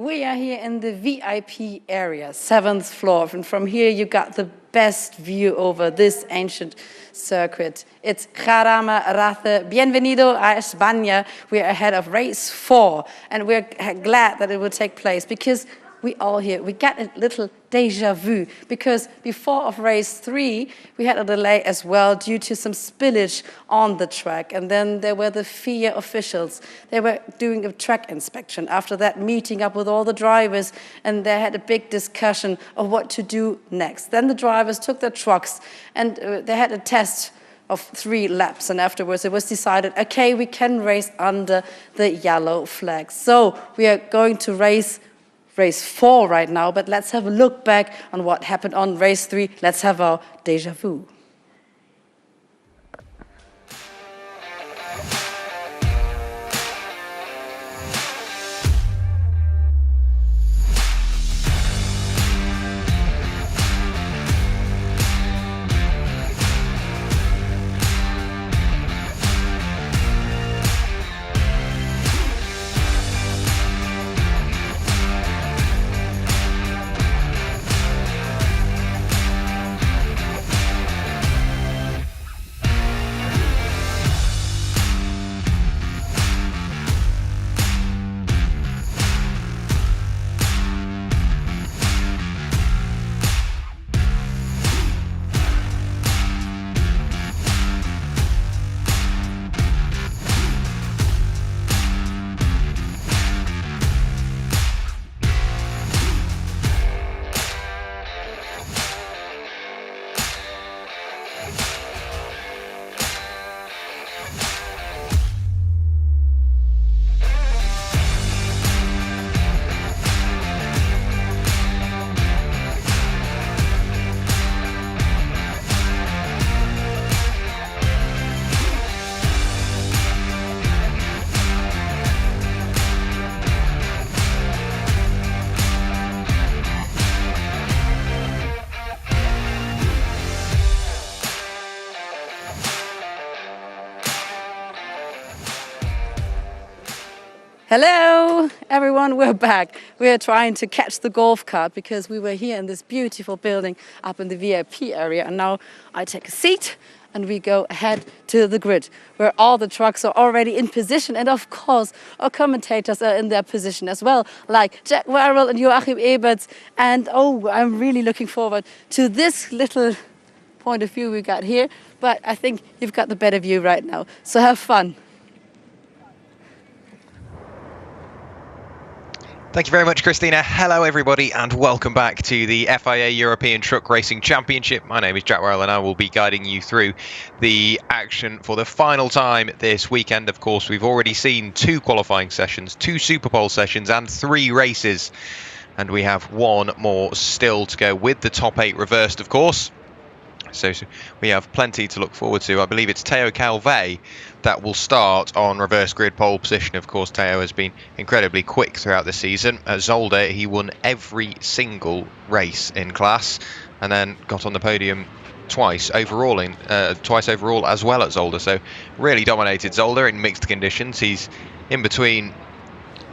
We are here in the VIP area, 7th floor, and from here you got the best view over this ancient circuit. It's Jarama Race. Bienvenido a España. We're ahead of race 4, and we're glad that it will take place because we all here, we got a little deja vu, because before of race 3, we had a delay as well due to some spillage on the track. And then there were the FIA officials. They were doing a track inspection. After that, meeting up with all the drivers, and they had a big discussion of what to do next. Then the drivers took their trucks, and they had a test of 3 laps, and afterwards it was decided, okay, we can race under the yellow flag. So we are going to race 4 right now, but let's have a look back on what happened on race 3. Let's have our deja vu. Hello, everyone, we're back. We're trying to catch the golf cart because we were here in this beautiful building up in the VIP area, and now I take a seat and we go ahead to the grid where all the trucks are already in position, and of course our commentators are in their position as well, like Jack Warrell and Joachim Eberts. And oh, I'm really looking forward to this little point of view we got here, but I think you've got the better view right now, so have fun. Thank you very much, Christina. Hello, everybody, and welcome back to the FIA European Truck Racing Championship. My name is Jack Warrell, and I will be guiding you through the action for the final time this weekend. Of course, we've already seen 2 qualifying sessions, 2 Superpole sessions, and 3 races. And we have 1 more still to go, with the top 8 reversed, of course. So we have plenty to look forward to. I believe it's Teo Calvet that will start on reverse grid pole position. Of course, Teo has been incredibly quick throughout the season. At Zolder, he won every single race in class, and then got on the podium twice overall as well at Zolder. So really dominated Zolder in mixed conditions. He's in between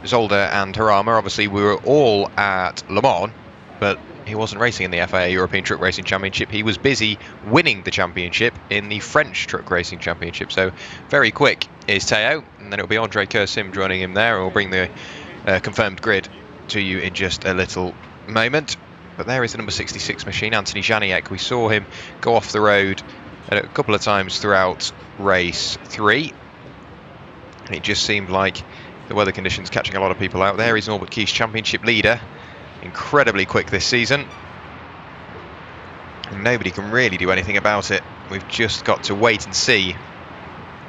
Zolder and Jarama. Obviously, we were all at Le Mans, but he wasn't racing in the FIA European Truck Racing Championship. He was busy winning the championship in the French Truck Racing Championship. So very quick is Teo, and then it'll be Andre Kersim joining him there, and we'll bring the confirmed grid to you in just a little moment. But there is the number 66 machine, Anthony Janiek. We saw him go off the road a couple of times throughout race 3, and it just seemed like the weather conditions catching a lot of people out there. He's Norbert Kies championship leader. Incredibly quick this season, and nobody can really do anything about it. We've just got to wait and see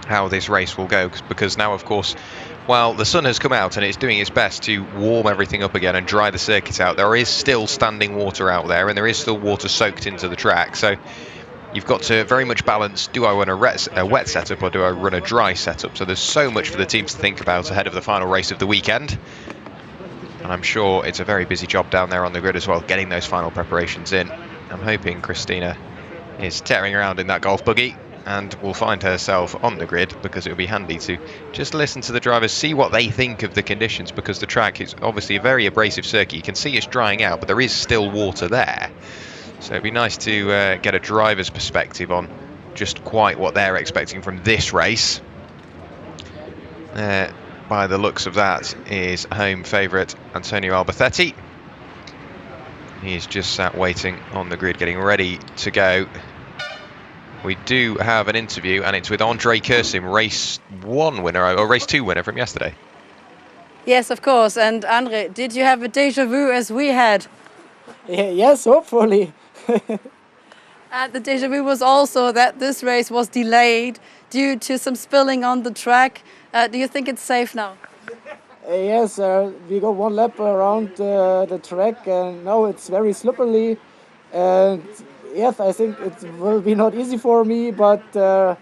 how this race will go, because now, of course, while the sun has come out and it's doing its best to warm everything up again and dry the circuit out, there is still standing water out there, and there is still water soaked into the track. So you've got to very much balance, do I run a wet setup or do I run a dry setup? So there's so much for the teams to think about ahead of the final race of the weekend. And I'm sure it's a very busy job down there on the grid as well, getting those final preparations in. I'm hoping Christina is tearing around in that golf buggy. and will find herself on the grid, because it will be handy to just listen to the drivers, see what they think of the conditions, because the track is obviously a very abrasive circuit. You can see it's drying out, but there is still water there. So it'd be nice to get a driver's perspective on just quite what they're expecting from this race. By the looks of that is home favourite Antonio Albacete. He's just sat waiting on the grid, getting ready to go. We do have an interview, and it's with Andre Kursim, race 1 winner, or race 2 winner from yesterday. Yes, of course. And Andre, did you have a déjà vu as we had? Yes, hopefully. And the déjà vu was also that this race was delayed due to some spilling on the track. Do you think it's safe now? Yes, we go one lap around the track, and now it's very slippery. And yes, I think it will be not easy for me, but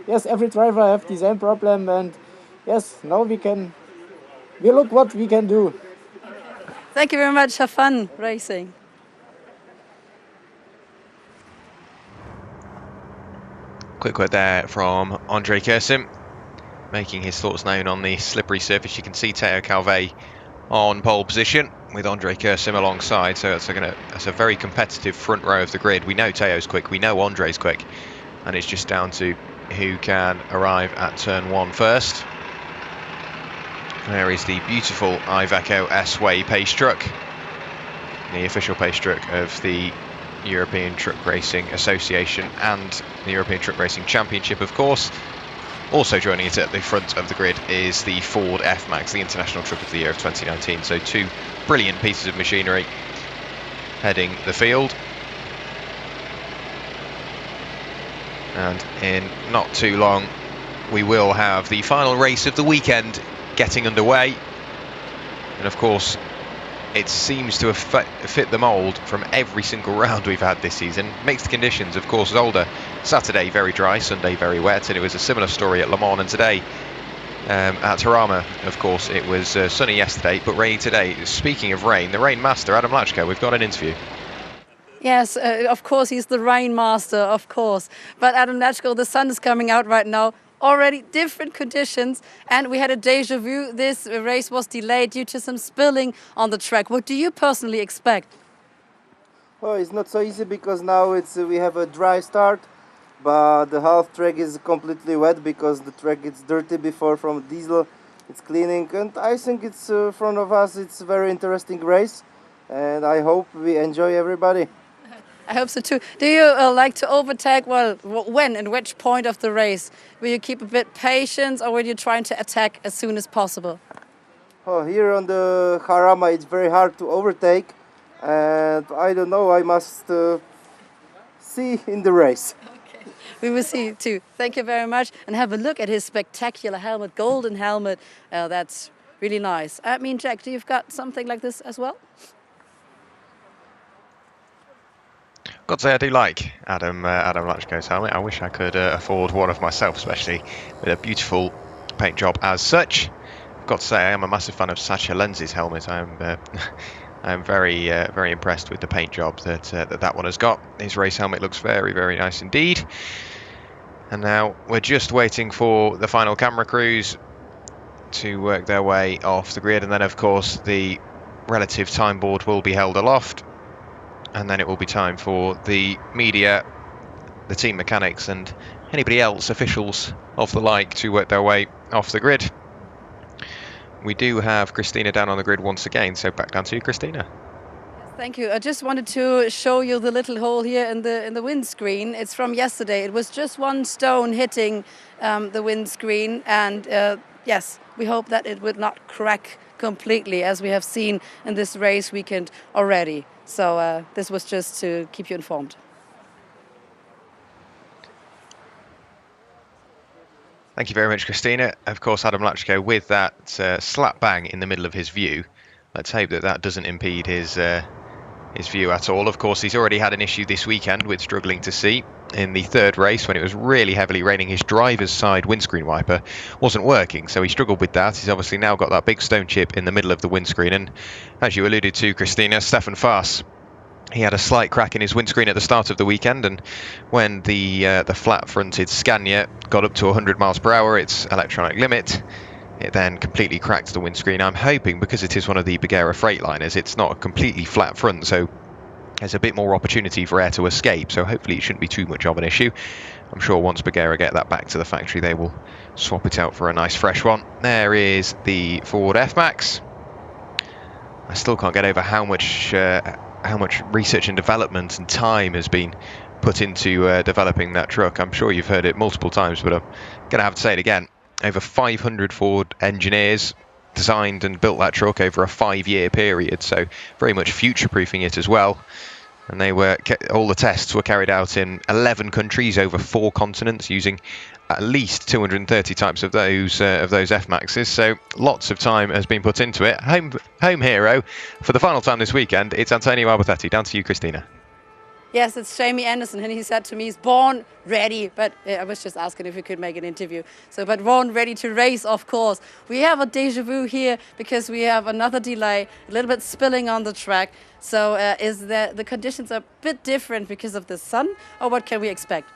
yes, every driver have the same problem, and yes, now we look what we can do. Thank you very much. Have fun racing. Quick word there from Andre Kursim, making his thoughts known on the slippery surface. You can see Teo Calvet on pole position with Andre Kursim alongside, so that's a very competitive front row of the grid. We know Teo's quick, we know Andre's quick, and it's just down to who can arrive at turn 1 first. There is the beautiful Iveco S-Way pace truck, the official pace truck of the European Truck Racing Association and the European Truck Racing Championship, of course. Also joining it at the front of the grid is the Ford F-Max, the International Truck of the Year of 2019. So 2 brilliant pieces of machinery heading the field. And in not too long, we will have the final race of the weekend getting underway. And of course, it seems to have fit the mould from every single round we've had this season. Mixed conditions, of course. Zolder, Saturday very dry, Sunday very wet, and it was a similar story at Le Mans. And today at Jarama, of course, it was sunny yesterday, but rainy today. Speaking of rain, the rain master, Adam Lachko, we've got an interview. Yes, of course, he's the rain master, of course. But Adam Lachko, the sun is coming out right now. Already different conditions, and we had a déjà vu. This race was delayed due to some spilling on the track. What do you personally expect? Oh, it's not so easy because now we have a dry start, but the half track is completely wet because the track gets dirty before from diesel. It's cleaning, and I think it's in front of us. It's a very interesting race, and I hope we enjoy everybody. I hope so too. Do you like to overtake? Well, when and which point of the race? Will you keep a bit patience, or will you try to attack as soon as possible? Oh, here on the Jarama, it's very hard to overtake, and I don't know. I must see in the race. Okay. We will see too. Thank you very much, and have a look at his spectacular helmet, golden helmet. That's really nice. I mean, Jack, do you've got something like this as well? Got to say, I do like Adam Lachko's helmet. I wish I could afford one of myself, especially with a beautiful paint job as such. I've got to say, I am a massive fan of Sacha Lenz's helmet. I am very impressed with the paint job that one has got. His race helmet looks very, very nice indeed. And now we're just waiting for the final camera crews to work their way off the grid, and then of course the relative time board will be held aloft. And then it will be time for the media, the team mechanics, and anybody else, officials of the like, to work their way off the grid. We do have Christina down on the grid once again, so back down to you, Christina. Yes, thank you. I just wanted to show you the little hole here in the windscreen. It's from yesterday. It was just one stone hitting the windscreen, and yes, we hope that it would not crack completely, as we have seen in this race weekend already. So this was just to keep you informed. Thank you very much, Christina. Of course, Adam Lachko with that slap bang in the middle of his view. Let's hope that doesn't impede his view at all. Of course, he's already had an issue this weekend with struggling to see. In the third race, when it was really heavily raining, his driver's side windscreen wiper wasn't working, so he struggled with that. He's obviously now got that big stone chip in the middle of the windscreen, and as you alluded to, Christina, Stefan Faas He had a slight crack in his windscreen at the start of the weekend, and when the flat-fronted Scania got up to 100 miles per hour, its electronic limit, it then completely cracked the windscreen. I'm hoping, because it is one of the Goodyear Freightliners, it's not a completely flat front, so there's a bit more opportunity for air to escape, so hopefully it shouldn't be too much of an issue. I'm sure once Goodyear get that back to the factory, they will swap it out for a nice fresh one. There is the Ford F-Max. I still can't get over how much research and development and time has been put into developing that truck. I'm sure you've heard it multiple times, but I'm going to have to say it again. Over 500 Ford engineers designed and built that truck over a 5-year period, so very much future-proofing it as well. And all the tests were carried out in 11 countries over 4 continents, using at least 230 types of those F-Maxes. So lots of time has been put into it. Home hero for the final time this weekend. It's Antonio Albertetti. Down to you, Christina. Yes, it's Jamie Anderson, and he said to me, he's born ready, but I was just asking if we could make an interview. But born ready to race, of course. We have a deja vu here because we have another delay, a little bit spilling on the track. So the conditions are a bit different because of the sun, or what can we expect?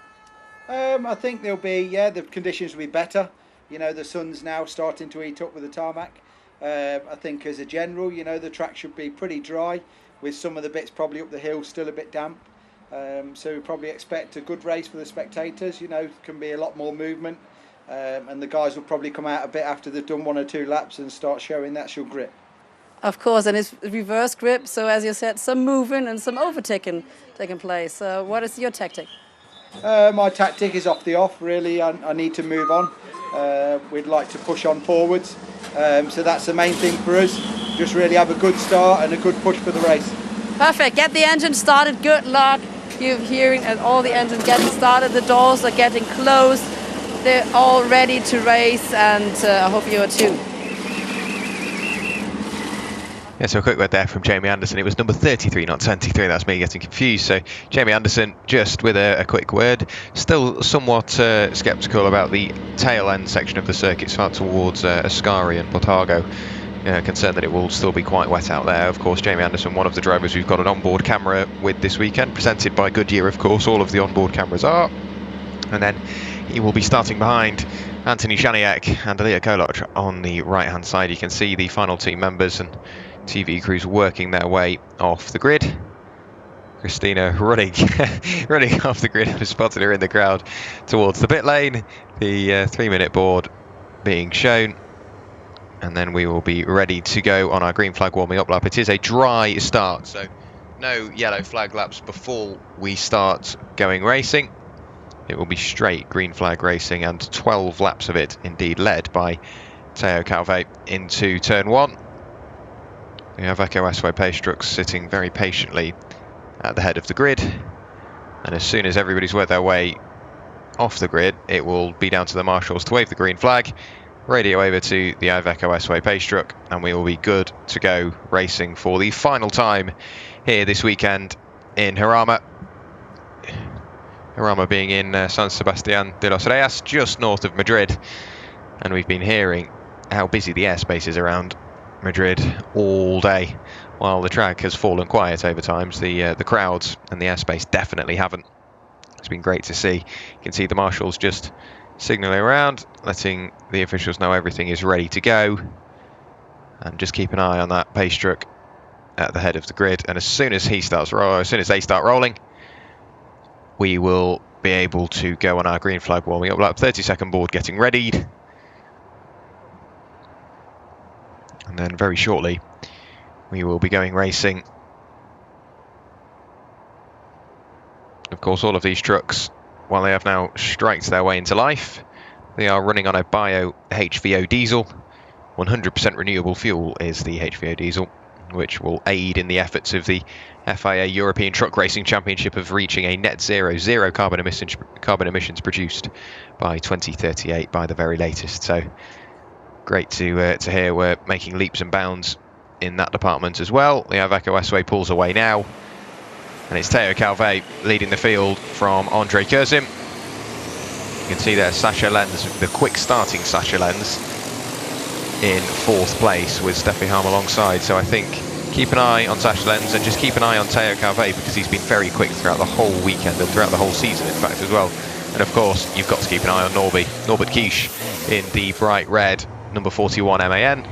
I think the conditions will be better. You know, the sun's now starting to heat up with the tarmac. I think as a general, you know, the track should be pretty dry, with some of the bits probably up the hill still a bit damp. So we probably expect a good race for the spectators. You know, can be a lot more movement, and the guys will probably come out a bit after they've done 1 or 2 laps and start showing that's your grip. Of course, and it's reverse grip, so as you said, some movement and some overtaking taking place. What is your tactic? My tactic is off the off, really. I need to move on. We'd like to push on forwards, so that's the main thing for us. Just really have a good start and a good push for the race. Perfect. Get the engine started. Good luck. You're hearing all the engines getting started. The doors are getting closed. They're all ready to race, and I hope you are too. Yeah, so a quick word there from Jamie Anderson. It was number 33, not 23. That's me getting confused. So Jamie Anderson, just with a quick word, still somewhat sceptical about the tail end section of the circuit, out towards Ascari and Portago. Concerned that it will still be quite wet out there. Of course, Jamie Anderson, one of the drivers we've got an onboard camera with this weekend, presented by Goodyear, of course. All of the onboard cameras are. And then he will be starting behind Anthony Shaniak and Elia Kolot on the right-hand side. You can see the final team members and TV crews working their way off the grid. Christina running off the grid. I've spotted her in the crowd towards the pit lane. The 3-minute board being shown. And then we will be ready to go on our green flag warming up lap. It is a dry start, so no yellow flag laps before we start going racing. It will be straight green flag racing, and 12 laps of it indeed led by Teo Calvet into turn 1. We have Echo S-Way pace trucks sitting very patiently at the head of the grid. And as soon as everybody's worked their way off the grid, it will be down to the marshals to wave the green flag, radio over to the Iveco S-Way pace truck, and we will be good to go racing for the final time here this weekend in Jarama. Jarama being in San Sebastián de los Reyes, just north of Madrid. And we've been hearing how busy the airspace is around Madrid all day, while the track has fallen quiet over times. The crowds and the airspace definitely haven't. It's been great to see. You can see the marshals just signalling around, letting the officials know everything is ready to go, and just keep an eye on that pace truck at the head of the grid. And as soon as they start rolling, we will be able to go on our green flag warming up lap. 30-second board getting readied, and then very shortly we will be going racing. Of course, all of these trucks, while they have now striked their way into life, they are running on a bio HVO diesel. 100% renewable fuel is the HVO diesel, which will aid in the efforts of the FIA European Truck Racing Championship of reaching a net zero carbon emissions produced by 2038 by the very latest. So great to hear we're making leaps and bounds in that department as well. The Iveco S-Way pulls away now, and it's Teo Calvet leading the field from Andre Curzim. You can see there Sacha Lenz, the quick starting Sacha Lenz, in 4th place with Steffi Harm alongside. So I think keep an eye on Sacha Lenz and just keep an eye on Théo Calvet, because he's been very quick throughout the whole weekend and throughout the whole season, in fact, as well. And of course, you've got to keep an eye on Norbert Kish in the bright red, number 41 MAN.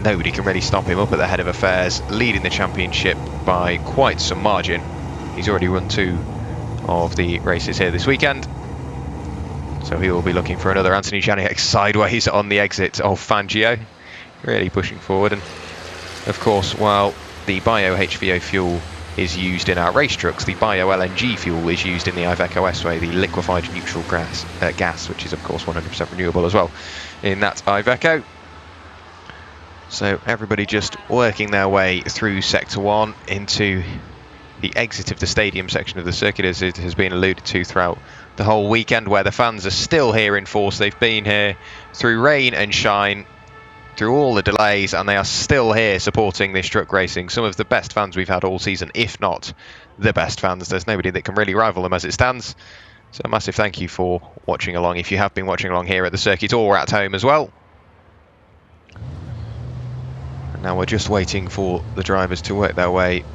Nobody can really stop him up at the head of affairs, leading the championship by quite some margin. He's already run 2 of the races here this weekend, so he will be looking for another. Anthony Janiak sideways on the exit of Fangio, really pushing forward. And of course, while the bio HVO fuel is used in our race trucks, the bio LNG fuel is used in the Iveco S-Way, the liquefied neutral gas, which is of course 100% renewable as well in that Iveco. So everybody just working their way through Sector 1 into the exit of the stadium section of the circuit, as it has been alluded to throughout the whole weekend, where the fans are still here in force. They've been here through rain and shine, through all the delays, and they are still here supporting this truck racing. Some of the best fans we've had all season, if not the best fans. There's nobody that can really rival them as it stands. So a massive thank you for watching along, if you have been watching along here at the circuit or at home as well. And now we're just waiting for the drivers to work their way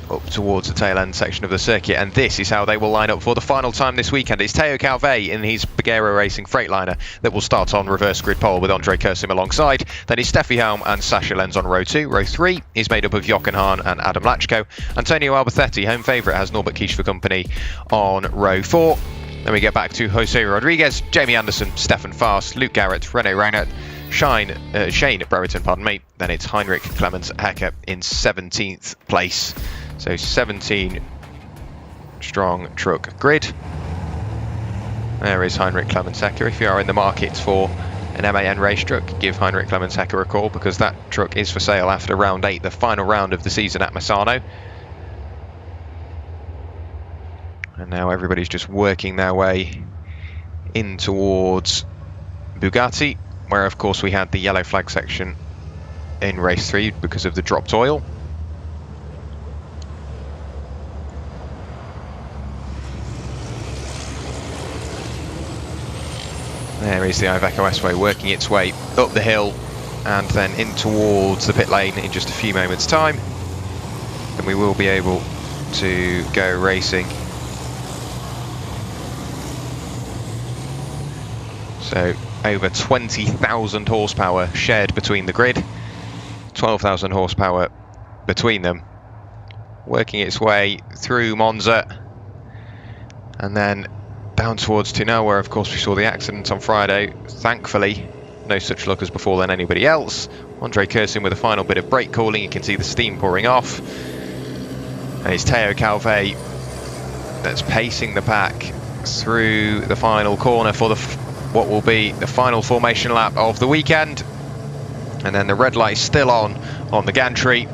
up towards the tail end section of the circuit, and this is how they will line up for the final time this weekend. It's Théo Calvet in his Pagero Racing Freightliner that will start on reverse grid pole with Andre Kersim alongside. Then it's Steffi Helm and Sacha Lenz on row 2. Row 3 is made up of Jochen Hahn and Adam Lachko. Antonio Albacete, home favourite, has Norbert Kish for company on row 4. Then we get back to Jose Rodriguez, Jamie Anderson, Stefan Fast, Luke Garrett, René Reinhardt, Shane Brereton, pardon me. Then it's Heinrich Clemens Hecker in 17th place. So 17 strong truck grid. There is Heinrich Clemens Hecker. If you are in the market for an MAN race truck, give Heinrich Clemens Hecker a call, because that truck is for sale after round 8, the final round of the season at Misano. And now everybody's just working their way in towards Bugatti, where of course we had the yellow flag section in race 3 because of the dropped oil. There is the Iveco S-Way working its way up the hill and then in towards the pit lane in just a few moments time. And we will be able to go racing. So over 20,000 horsepower shared between the grid, 12,000 horsepower between them, working its way through Monza and then down towards Tunel, where of course we saw the accident on Friday. Thankfully, no such luck as befallen anybody else. Andre Kersim with a final bit of brake cooling, you can see the steam pouring off. And it's Théo Calvet that's pacing the pack through the final corner for what will be the final formation lap of the weekend. And then the red light still on the gantry.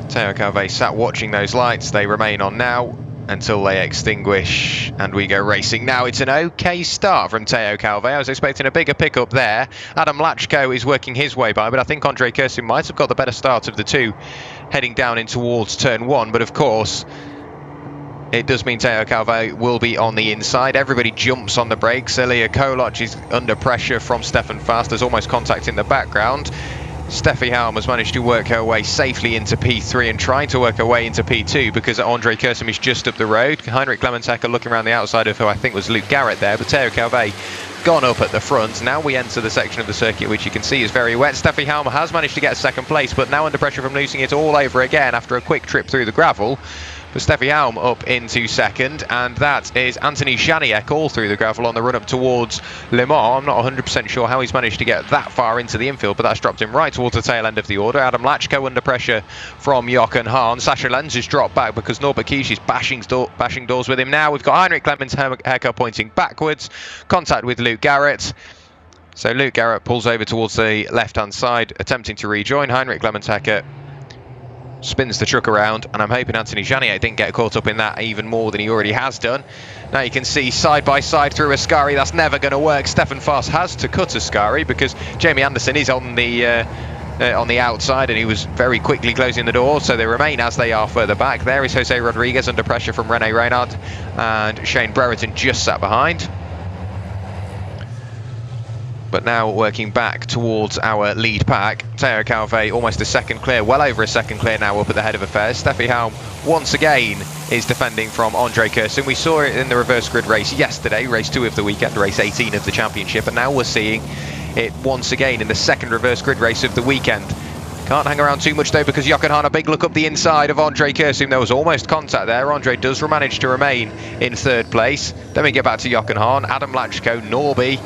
Théo Calvet sat watching those lights. They remain on now until they extinguish and we go racing. Now it's an okay start from Théo Calvet. I was expecting a bigger pickup there. Adam Lachko is working his way by, but I think Andre Kersim might have got the better start of the two heading down in towards turn 1. But of course, it does mean Théo Calvet will be on the inside. Everybody jumps on the brakes. Ilya Koloc is under pressure from Stefan Fast. There's almost contact in the background. Steffi Helm has managed to work her way safely into P3 and trying to work her way into P2 because Andre Kersim is just up the road. Heinrich Clemens Hecker looking around the outside of who I think was Luke Garrett there, but Théo Calvet gone up at the front. Now we enter the section of the circuit which you can see is very wet. Steffi Helm has managed to get second place, but now under pressure from losing it all over again after a quick trip through the gravel. But Steffi Helm up into second, and that is Anthony Janiak all through the gravel on the run up towards Le Mans. I'm not 100% sure how he's managed to get that far into the infield, but that's dropped him right towards the tail end of the order. Adam Lachko under pressure from Jochen Hahn. Sacha Lenz has dropped back because Norbert Kish is bashing doors with him now. We've got Heinrich Clemens Hecker pointing backwards. Contact with Luke Garrett. So Luke Garrett pulls over towards the left-hand side, attempting to rejoin. Heinrich Clemens Hecker spins the truck around, and I'm hoping Anthony Janiak didn't get caught up in that even more than he already has done. Now you can see side by side through Ascari. That's never going to work. Stefan Fast has to cut Ascari because Jamie Anderson is on the outside, and he was very quickly closing the door, so they remain as they are further back. There is Jose Rodriguez under pressure from René Reinhardt, and Shane Brereton just sat behind. But now working back towards our lead pack. Teo Calvé almost a second clear, well over a second clear now up at the head of affairs. Steffi Helm once again is defending from Andre Kursin. We saw it in the reverse grid race yesterday, race 2 of the weekend, race 18 of the championship, and now we're seeing it once again in the second reverse grid race of the weekend. Can't hang around too much though, because Jochen Hahn, a big look up the inside of Andre Kursin. There was almost contact there. Andre does manage to remain in third place. Then we get back to Jochen Hahn, Adam Lachko, Norby,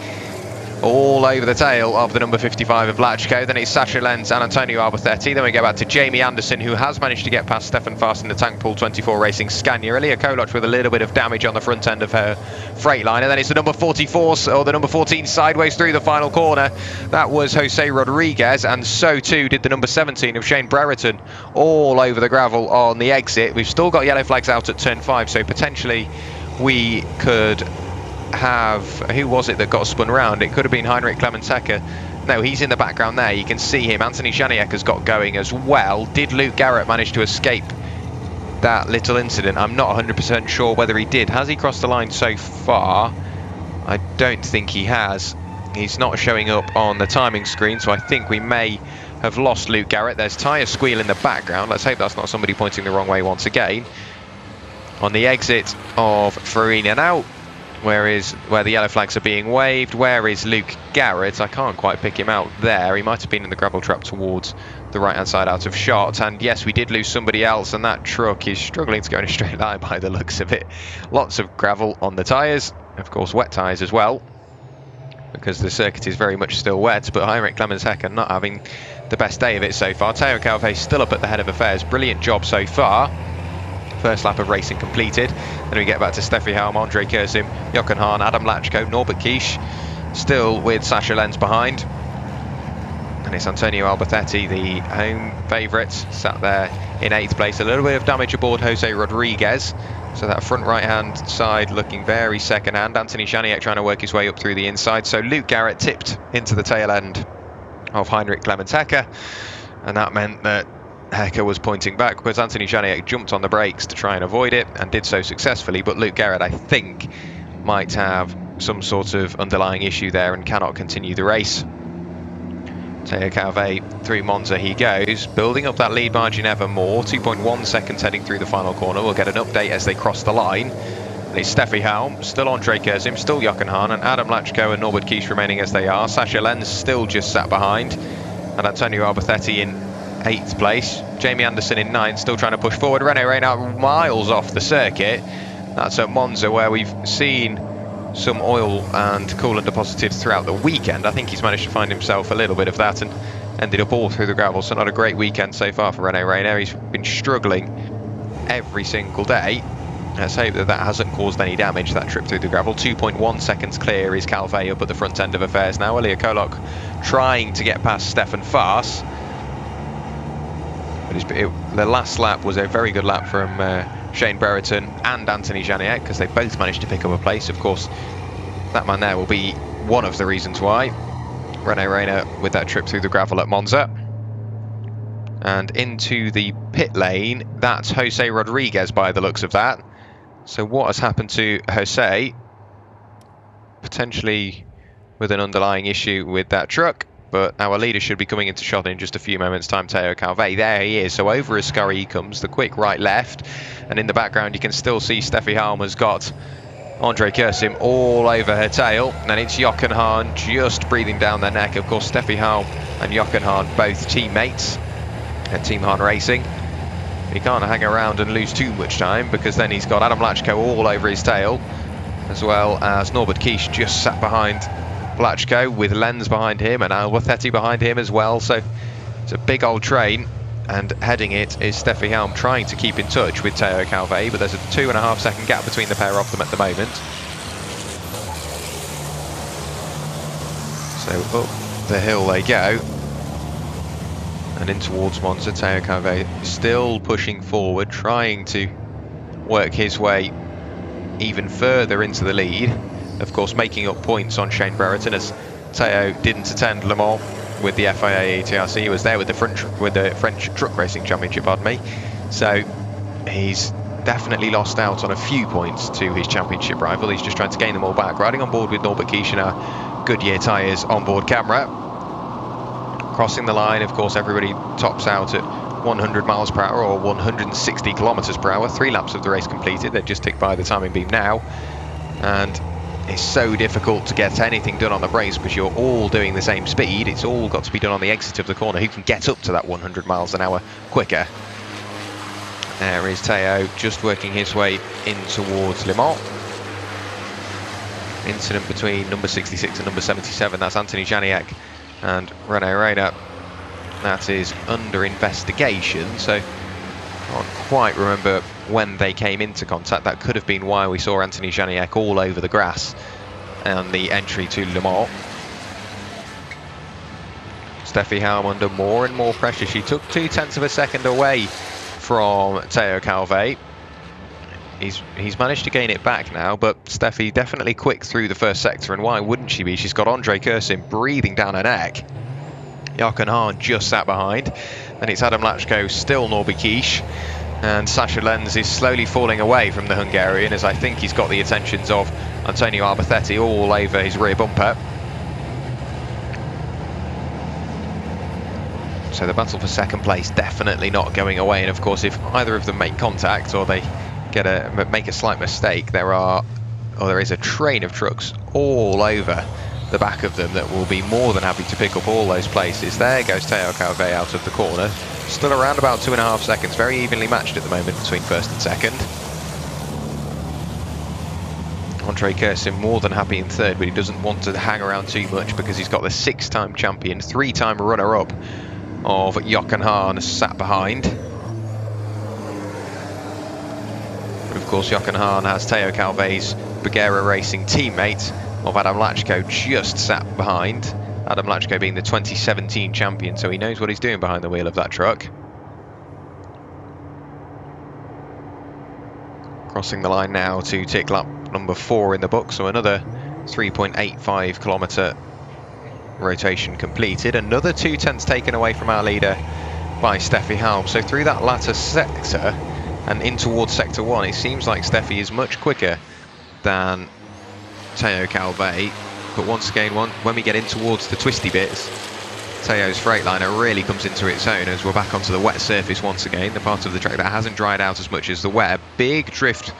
all over the tail of the number 55 of Lachko. Then it's Sasha Lenz and Antonio Alberthetti. Then we go back to Jamie Anderson, who has managed to get past Stefan Fast in the Tank Pool 24 Racing Scania. Elia Koloch with a little bit of damage on the front end of her Freightliner. Then it's the number 44, or the number 14 sideways through the final corner. That was Jose Rodriguez, and so too did the number 17 of Shane Brereton, all over the gravel on the exit. We've still got yellow flags out at turn 5, so potentially we could have, who was it that got spun round? It could have been Heinrich Clemens-Hecker. No, he's in the background there. You can see him. Anthony Janiak has got going as well. Did Luke Garrett manage to escape that little incident? I'm not 100% sure whether he did. Has he crossed the line so far? I don't think he has. He's not showing up on the timing screen, so I think we may have lost Luke Garrett. There's tyre squeal in the background. Let's hope that's not somebody pointing the wrong way once again. On the exit of Farina now, where the yellow flags are being waved. Where is Luke Garrett? I can't quite pick him out there. He might have been in the gravel trap towards the right hand side out of shot. And yes, we did lose somebody else, and that truck is struggling to go in a straight line by the looks of it. Lots of gravel on the tyres, of course wet tyres as well, because the circuit is very much still wet. But Heinrich Clemens-Hecker not having the best day of it so far. Teo Calvé still up at the head of affairs. Brilliant job so far. First lap of racing completed. Then we get back to Steffi Helm, Andre Kursin, Jochen Hahn, Adam Lachko, Norbert Kish, still with Sasha Lenz behind. And it's Antonio Alberthetti, the home favourite, sat there in 8th place. A little bit of damage aboard Jose Rodriguez. So that front right-hand side looking very second-hand. Anthony Janiak trying to work his way up through the inside. So Luke Garrett tipped into the tail end of Heinrich Clemens-Hecker. And that meant that Hecker was pointing backwards. Anthony Janiak jumped on the brakes to try and avoid it and did so successfully, but Luke Garrett, I think, might have some sort of underlying issue there and cannot continue the race. Teo Calvé through Monza he goes, building up that lead margin ever more. 2.1 seconds heading through the final corner. We'll get an update as they cross the line. And it's Steffi Helm, still Andre Kursin, still Jochen Hahn, and Adam Lachko and Norbert Kish remaining as they are. Sasha Lenz still just sat behind, and Antonio Alberthetti in 8th place. Jamie Anderson in 9th, still trying to push forward. Renault Reynard miles off the circuit. That's at Monza, where we've seen some oil and coolant deposited throughout the weekend. I think he's managed to find himself a little bit of that and ended up all through the gravel. So not a great weekend so far for Renault Reynard. He's been struggling every single day. Let's hope that that hasn't caused any damage, that trip through the gravel. 2.1 seconds clear is Calvé up at the front end of affairs now. Elia Koloch trying to get past Stefan Fast. But the last lap was a very good lap from Shane Brereton and Anthony Janiak, because they both managed to pick up a place. Of course, that man there will be one of the reasons why. Renault Reynard with that trip through the gravel at Monza. And into the pit lane, that's Jose Rodriguez by the looks of that. So what has happened to Jose? Potentially with an underlying issue with that truck. But our leader should be coming into shot in just a few moments' time, Teo Calvé. There he is. So over his scurry he comes, the quick right-left. And in the background you can still see Steffi Helm has got Andre Kursin all over her tail. And it's Jochen Hahn just breathing down their neck. Of course, Steffi Helm and Jochen Hahn both teammates at Team Hahn Racing. He can't hang around and lose too much time, because then he's got Adam Lachko all over his tail, as well as Norbert Kish just sat behind Lachko with Lenz behind him and Alberthetti behind him as well. So it's a big old train, and heading it is Steffi Helm trying to keep in touch with Teo Calvé, but there's a 2.5 second gap between the pair of them at the moment. So up the hill they go, and in towards Monza. Teo Calvé still pushing forward, trying to work his way even further into the lead. Of course, making up points on Shane Brereton, as Teo didn't attend Le Mans with the FIA ETRC. He was there with the French Truck Racing Championship, pardon me. So he's definitely lost out on a few points to his championship rival. He's just trying to gain them all back. Riding on board with Norbert Kish and Goodyear tyres on board camera. Crossing the line, of course, everybody tops out at 100 miles per hour or 160 kilometers per hour. 3 laps of the race completed. They've just ticked by the timing beam now. And it's so difficult to get anything done on the brakes because you're all doing the same speed. It's all got to be done on the exit of the corner. Who can get up to that 100 miles an hour quicker? There is Teo just working his way in towards Le Mans. Incident between number 66 and number 77. That's Anthony Janiak and René Reina. That is under investigation, so I can't quite remember when they came into contact. That could have been why we saw Anthony Janiak all over the grass and the entry to Le Mans. Steffi Halm under more and more pressure. She took 0.2 of a second away from Teo Calvet. He's managed to gain it back now, but Steffi definitely quick through the first sector, and why wouldn't she be? She's got Andre Kursin breathing down her neck. Jochen Hahn just sat behind, and it's Adam Lachko, still Norby Kish, and Sasha Lenz is slowly falling away from the Hungarian, as I think he's got the attentions of Antonio Albacetti all over his rear bumper. So the battle for second place definitely not going away, and of course if either of them make contact or they make a slight mistake, there is a train of trucks all over the back of them that will be more than happy to pick up all those places. There goes Teo Calvet out of the corner. Still around about 2.5 seconds, very evenly matched at the moment between first and second. Andre Kursin more than happy in third, but he doesn't want to hang around too much because he's got the 6-time champion, 3-time runner-up of Jochen Hahn sat behind. But of course Jochen Hahn has Teo Calvet's Bagheera Racing teammate of Adam Lachko just sat behind. Adam Lachko being the 2017 champion, so he knows what he's doing behind the wheel of that truck. Crossing the line now to tick lap number 4 in the book, so another 3.85 kilometre rotation completed. Another 0.2 taken away from our leader by Steffi Halm. So through that latter sector and in towards sector 1, it seems like Steffi is much quicker than Teo Calvet, but once again, when we get in towards the twisty bits, Teo's Freightliner really comes into its own as we're back onto the wet surface once again, the part of the track that hasn't dried out as much as the wet. Big drift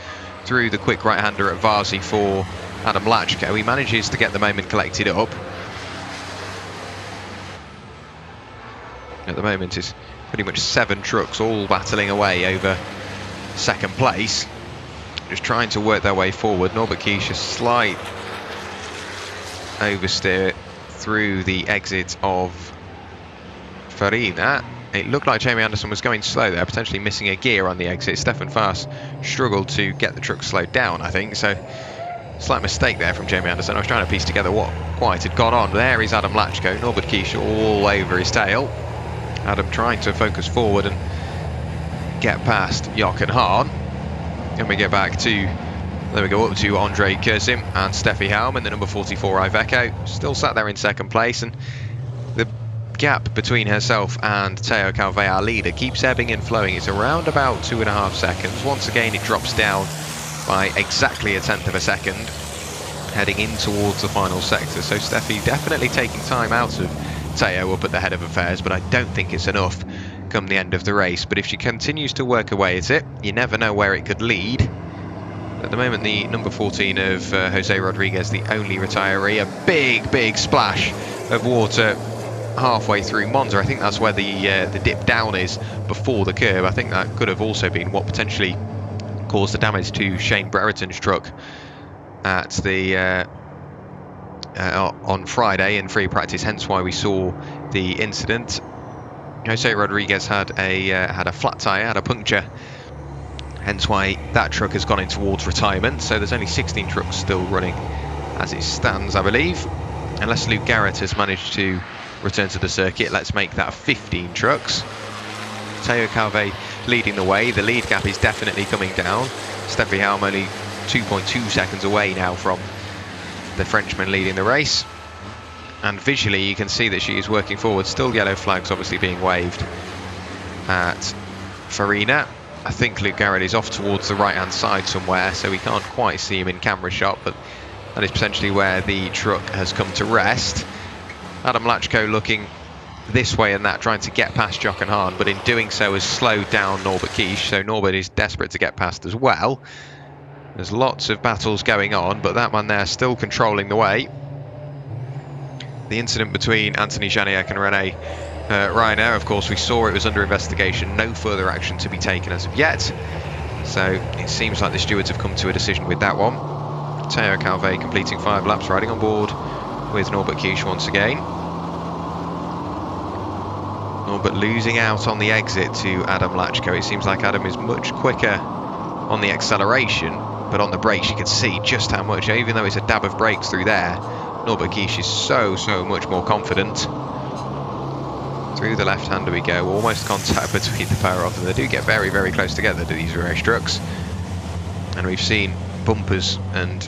through the quick right-hander at Varzi for Adam Lachko. He manages to get the moment collected up. At the moment it's pretty much 7 trucks all battling away over second place, just trying to work their way forward. Norbert Kish a slight oversteer through the exit of Farina. It looked like Jamie Anderson was going slow there, potentially missing a gear on the exit. Stefan Faas struggled to get the truck slowed down, I think, so slight mistake there from Jamie Anderson. I was trying to piece together what quite had gone on. There is Adam Lachko, Norbert Kish all over his tail. Adam trying to focus forward and get past Jochen Hahn. And we get back to, there we go, up to Andre Kursim and Steffi Halm in the number 44 Iveco. Still sat there in second place, and the gap between herself and Teo Calvet, our leader, keeps ebbing and flowing. It's around about 2.5 seconds. Once again it drops down by exactly 1/10 of a second, heading in towards the final sector. So Steffi definitely taking time out of Teo up at the head of affairs, but I don't think it's enough come the end of the race. But if she continues to work away at it, you never know where it could lead. At the moment, the number 14 of Jose Rodriguez, the only retiree. A big splash of water halfway through Monza. I think that's where the dip down is before the curve. I think that could have also been what potentially caused the damage to Shane Brereton's truck at the on Friday in free practice, hence why we saw the incident. Jose Rodriguez had a flat tyre, had a puncture, hence why that truck has gone in towards retirement. So there's only 16 trucks still running as it stands, I believe, unless Luke Garrett has managed to return to the circuit. Let's make that 15 trucks. Teo Calvet leading the way. The lead gap is definitely coming down. Steffi Halm only 2.2 seconds away now from the Frenchman leading the race. And visually you can see that she is working forward. Still yellow flags obviously being waved at Farina. I think Luke Garrett is off towards the right hand side somewhere, so we can't quite see him in camera shot, but That is potentially where the truck has come to rest. Adam Lachko looking this way and that, trying to get past Jochen Hahn, but in doing so has slowed down Norbert Kish, so Norbert is desperate to get past as well. There's lots of battles going on, but that man there still controlling the way. The incident between Anthony Janiak and Rene Ryanair, of course, we saw it was under investigation. No further action to be taken as of yet. So it seems like the stewards have come to a decision with that one. Teo Calvet completing 5 laps, riding on board with Norbert Kish once again. Norbert losing out on the exit to Adam Lachko. It seems like Adam is much quicker on the acceleration, but on the brakes you can see just how much, even though it's a dab of brakes through there, Norbert Kish is so much more confident. Through the left-hander we go, almost contact between the pair of them. They do get very, very close together to these race trucks. And we've seen bumpers and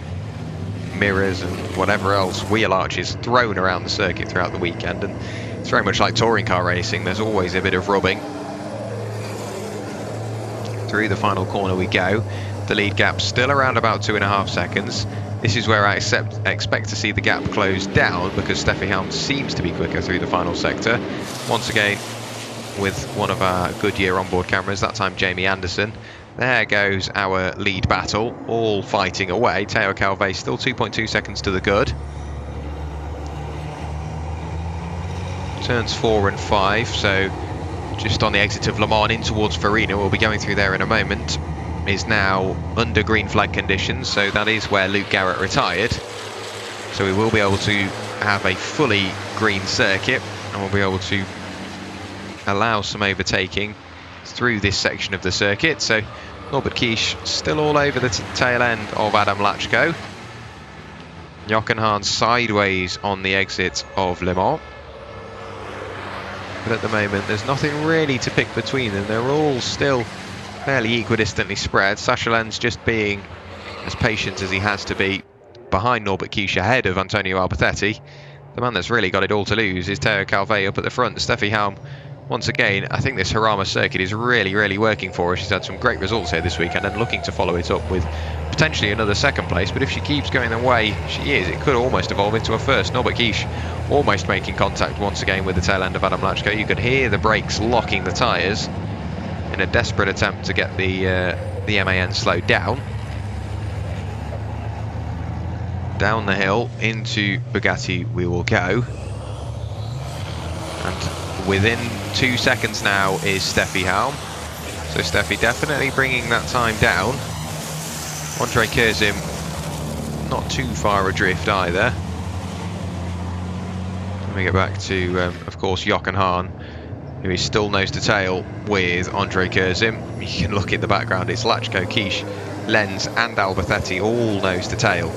mirrors and whatever else, wheel arches thrown around the circuit throughout the weekend. And it's very much like touring car racing, there's always a bit of rubbing. Through the final corner we go. The lead gap still around about 2.5 seconds. This is where I expect to see the gap close down, because Steffi Helm seems to be quicker through the final sector. Once again, with one of our Goodyear onboard cameras, that time Jamie Anderson. There goes our lead battle, all fighting away. Teo Calvet still 2.2 seconds to the good. Turns 4 and 5, so just on the exit of Le Mans in towards Farina, we'll be going through there in a moment, is now under green flag conditions, so that is where Luke Garrett retired. So we will be able to have a fully green circuit, and we'll be able to allow some overtaking through this section of the circuit. So Norbert Kish still all over the tail end of Adam Lachko. Jochen Hahn sideways on the exit of Le Mans. But at the moment there's nothing really to pick between them. They're all still fairly equidistantly spread. Sacha Lenz just being as patient as he has to be behind Norbert Kish, ahead of Antonio Albertetti. The man that's really got it all to lose is Teo Calvet up at the front. Steffi Helm, once again, I think this Jarama circuit is really working for her. She's had some great results here this weekend and looking to follow it up with potentially another second place. But if she keeps going the way she is, it could almost evolve into a first. Norbert Kish almost making contact once again with the tail end of Adam Lachko. You could hear the brakes locking the tyres in a desperate attempt to get the MAN slowed down. Down the hill into Bugatti we will go. And within 2 seconds now is Steffi Helm. So Steffi definitely bringing that time down. Andre Kurzim not too far adrift either. Let me get back to, of course, Jochen Hahn, who is still nose to tail with Andre Kurzim. You can look in the background, it's Lachko, Kish, Lenz and Albertetti all nose to tail.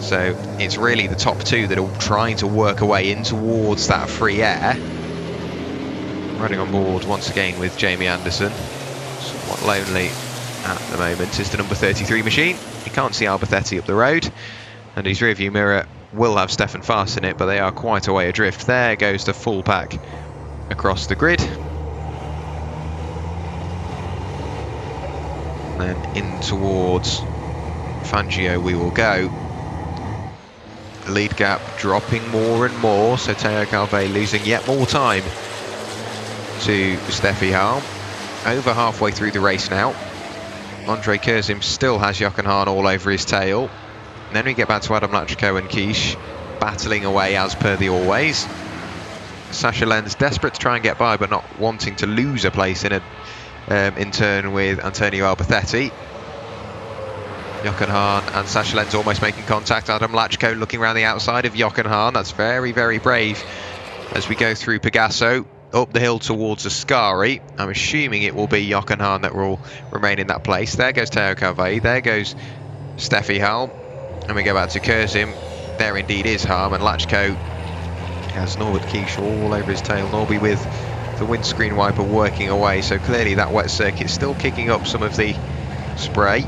So it's really the top two that are trying to work a way in towards that free air. Running on board once again with Jamie Anderson. Somewhat lonely at the moment is the number 33 machine. You can't see Albertetti up the road, and his rear view mirror will have Stefan Faas in it, but they are quite a way adrift. There goes the full pack across the grid. Then in towards Fangio we will go. The lead gap dropping more and more, so Teo Calvet losing yet more time to Steffi Helm. Over halfway through the race now. Andre Kurzim still has Jochen Hahn all over his tail. And then we get back to Adam Lachko and Kish battling away as per the always. Sacha Lenz desperate to try and get by, but not wanting to lose a place in turn with Antonio Albertetti. Jochen Hahn and Sacha Lenz almost making contact. Adam Lachko looking around the outside of Jochen Hahn. That's very brave as we go through Pegaso up the hill towards Ascari. I'm assuming it will be Jochen Hahn that will remain in that place. There goes Teo Calvet. There goes Steffi Helm. And we go back to Kurzim. There indeed is Hahn, and Lachko has Norbert Kish all over his tail. Norby with the windscreen wiper working away. So clearly that wet circuit is still kicking up some of the spray.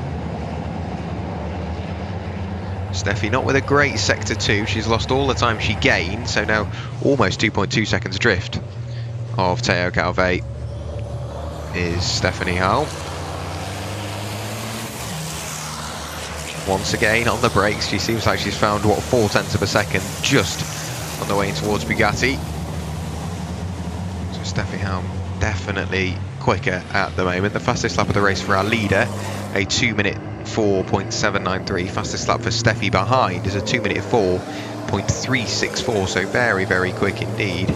Steffi not with a great sector 2. She's lost all the time she gained, so now almost 2.2 seconds adrift of Teo Calvet is Stephanie Helm. once again on the brakes. She seems like she's found, what, 0.4 of a second just on the way in towards Bugatti. So Steffi Helm definitely quicker at the moment. The fastest lap of the race for our leader, a 2-minute 4.793. Fastest lap for Steffi behind is a 2-minute 4.364, so very, very quick indeed.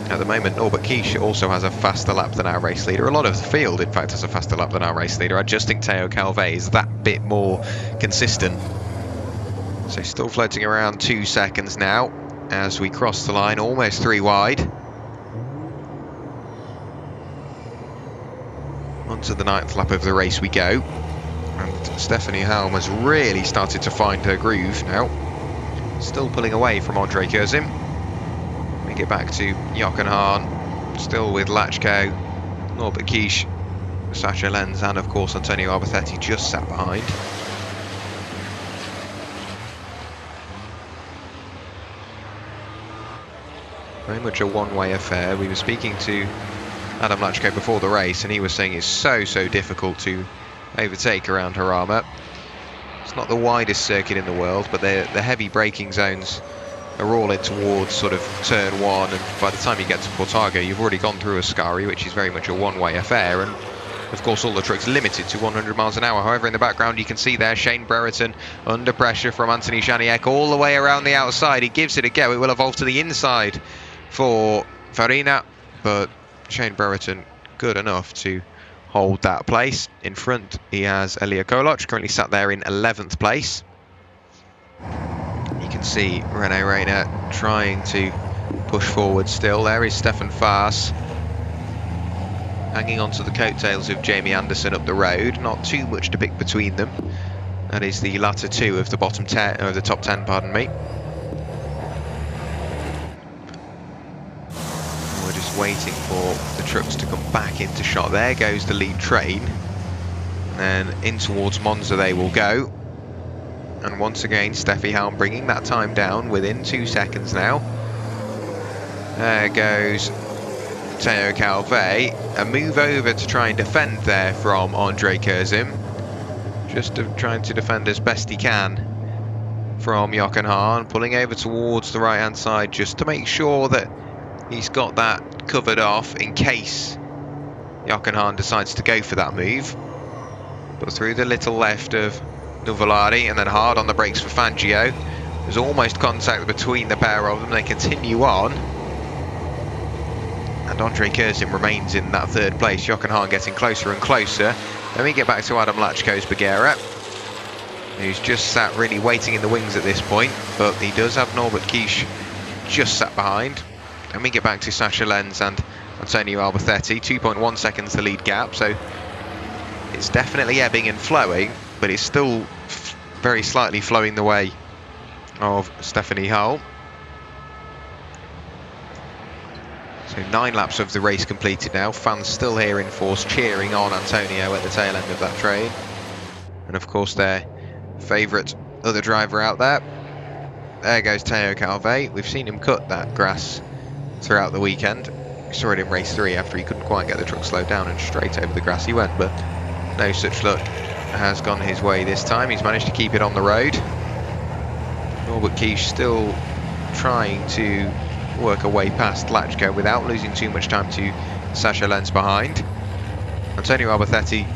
At the moment, Norbert Kiesche also has a faster lap than our race leader. A lot of the field, in fact, has a faster lap than our race leader. I just think Théo Calvet is that bit more consistent. So still floating around 2 seconds now as we cross the line, almost 3 wide. Onto the 9th lap of the race we go. And Stephanie Helm has really started to find her groove now. Still pulling away from Andre Curzim. We get back to Jochen Hahn, still with Lachko, Norbert Kiesche, Sacha Lenz, and of course Antonio Alberthetti just sat behind. Very much a one-way affair. We were speaking to Adam Lachko before the race, and he was saying it's so difficult to overtake around Jarama. It's not the widest circuit in the world, but the heavy braking zones are all in towards sort of turn 1, and by the time you get to Portago you've already gone through Ascari, which is very much a one-way affair, and of course all the trucks limited to 100 miles an hour. However, in the background you can see there Shane Brereton under pressure from Anthony Janiek all the way around the outside. He gives it a go. It will evolve to the inside for Farina, but Shane Brereton good enough to hold that place. In front he has Elia Koloc, currently sat there in 11th place. You can see René Reiner trying to push forward still. There is Stefan Faas hanging on to the coattails of Jamie Anderson up the road. Not too much to pick between them. That is the latter two of the bottom 10, of the top 10, pardon me. We're just waiting for the trucks to come back into shot. There goes the lead train. And then in towards Monza they will go. And once again, Steffi Helm bringing that time down within 2 seconds now. There goes Théo Calvet. A move over to try and defend there from Andre Curzim. Just trying to defend as best he can from Jochen Hahn. Pulling over towards the right-hand side just to make sure that he's got that covered off in case Jochen Hahn decides to go for that move. But through the little left of Nuvolari, and then hard on the brakes for Fangio. There's almost contact between the pair of them. They continue on, and Andre Curzim remains in that 3rd place. Jochen Hahn getting closer and closer. Then we get back to Adam Lachko's Bagheera, who's just sat really waiting in the wings at this point, but he does have Norbert Kiesche just sat behind. Then we get back to Sacha Lenz and Antonio Alberthetti, 2.1 seconds the lead gap, so it's definitely ebbing and flowing, but it's still very slightly flowing the way of Stephanie Hull. So 9 laps of the race completed now. Fans still here in force cheering on Antonio at the tail end of that train. And of course their favourite other driver out there. There goes Théo Calvet. We've seen him cut that grass throughout the weekend. We saw it in race 3 after he couldn't quite get the truck slowed down and straight over the grass he went, but no such luck has gone his way this time. He's managed to keep it on the road. Norbert Kiesche still trying to work a way past Lachko without losing too much time to Sacha Lenz behind. Antonio Alberthetti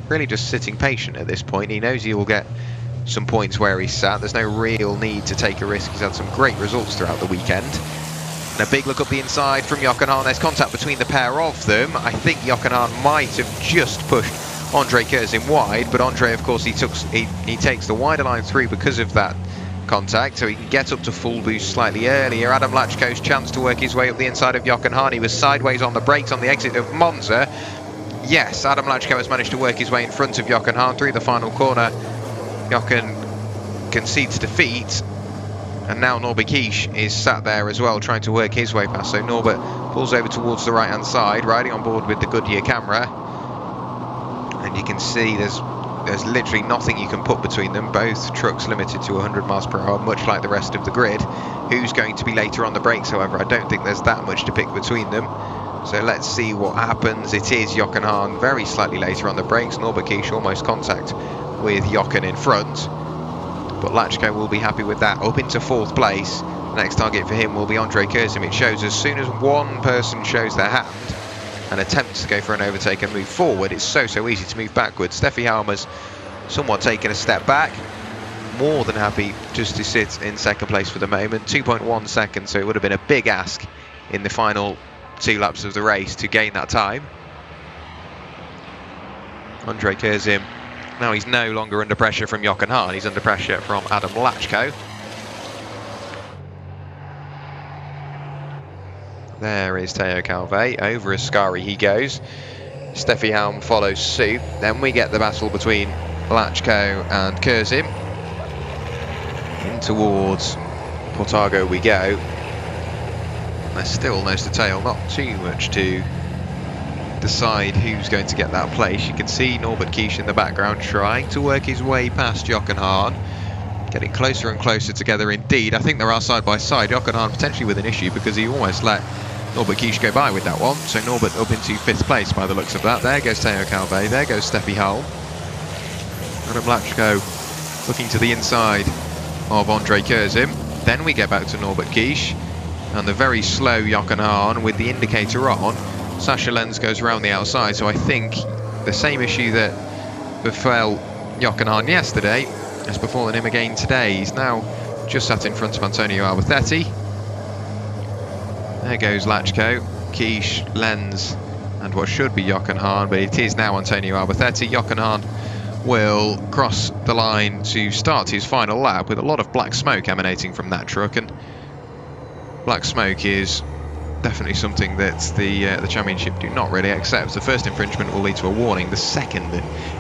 really just sitting patient at this point. He knows he will get some points where he's sat. There's no real need to take a risk. He's had some great results throughout the weekend. And a big look up the inside from Jochen Hahn. There's contact between the pair of them. I think Jochen Hahn might have just pushed Andre Curzim wide, but Andre, of course, he takes the wider line through because of that contact, so he can get up to full boost slightly earlier. Adam Lachko's chance to work his way up the inside of Jochen Hahn. He was sideways on the brakes on the exit of Monza. Yes, Adam Lachko has managed to work his way in front of Jochen Hahn through the final corner. Jochen concedes defeat, and now Norbert Kiesche is sat there as well trying to work his way past. So Norbert pulls over towards the right hand side, riding on board with the Goodyear camera. And you can see there's literally nothing you can put between them. Both trucks limited to 100 miles per hour, much like the rest of the grid. Who's going to be later on the brakes, however? I don't think there's that much to pick between them. So let's see what happens. It is Jochen Hahn very slightly later on the brakes. Norbert Kiesche almost contact with Jochen in front. But Lachko will be happy with that, up into 4th place. The next target for him will be Ondrej Kurzem. It shows as soon as one person shows their hand and attempts to go for an overtake and move forward, it's so easy to move backwards. Steffi Halmer's somewhat taken a step back. More than happy just to sit in 2nd place for the moment. 2.1 seconds, so it would have been a big ask in the final 2 laps of the race to gain that time. Ondrej Kurzem, now he's no longer under pressure from Jochen Hahn, he's under pressure from Adam Lachko. There is Teo Calvet, over Ascari he goes. Steffi Halm follows suit. Then we get the battle between Lachko and Kurzem. In towards Portago we go. There's still nose to tail, not too much to decide who's going to get that place. You can see Norbert Kisch in the background trying to work his way past Jochen Hahn. Getting closer and closer together indeed. I think they are side by side. Jochen Hahn potentially with an issue because he almost let Norbert Kisch go by with that one. So Norbert up into 5th place by the looks of that. There goes Teo Calvet, there goes Steffi Halm. Adam Lachko looking to the inside of Ondrej Kurzem. Then we get back to Norbert Kisch and the very slow Jochen Hahn with the indicator on. Sascha Lenz goes around the outside, so I think the same issue that befell Jochen Hahn yesterday has befallen him again today. He's now just sat in front of Antonio Albacete. There goes Lachko, Kisch, Lenz and what should be Jochen Hahn, but it is now Antonio Albacete. Jochen Hahn will cross the line to start his final lap with a lot of black smoke emanating from that truck, and black smoke is definitely something that the championship do not really accept. The first infringement will lead to a warning, the second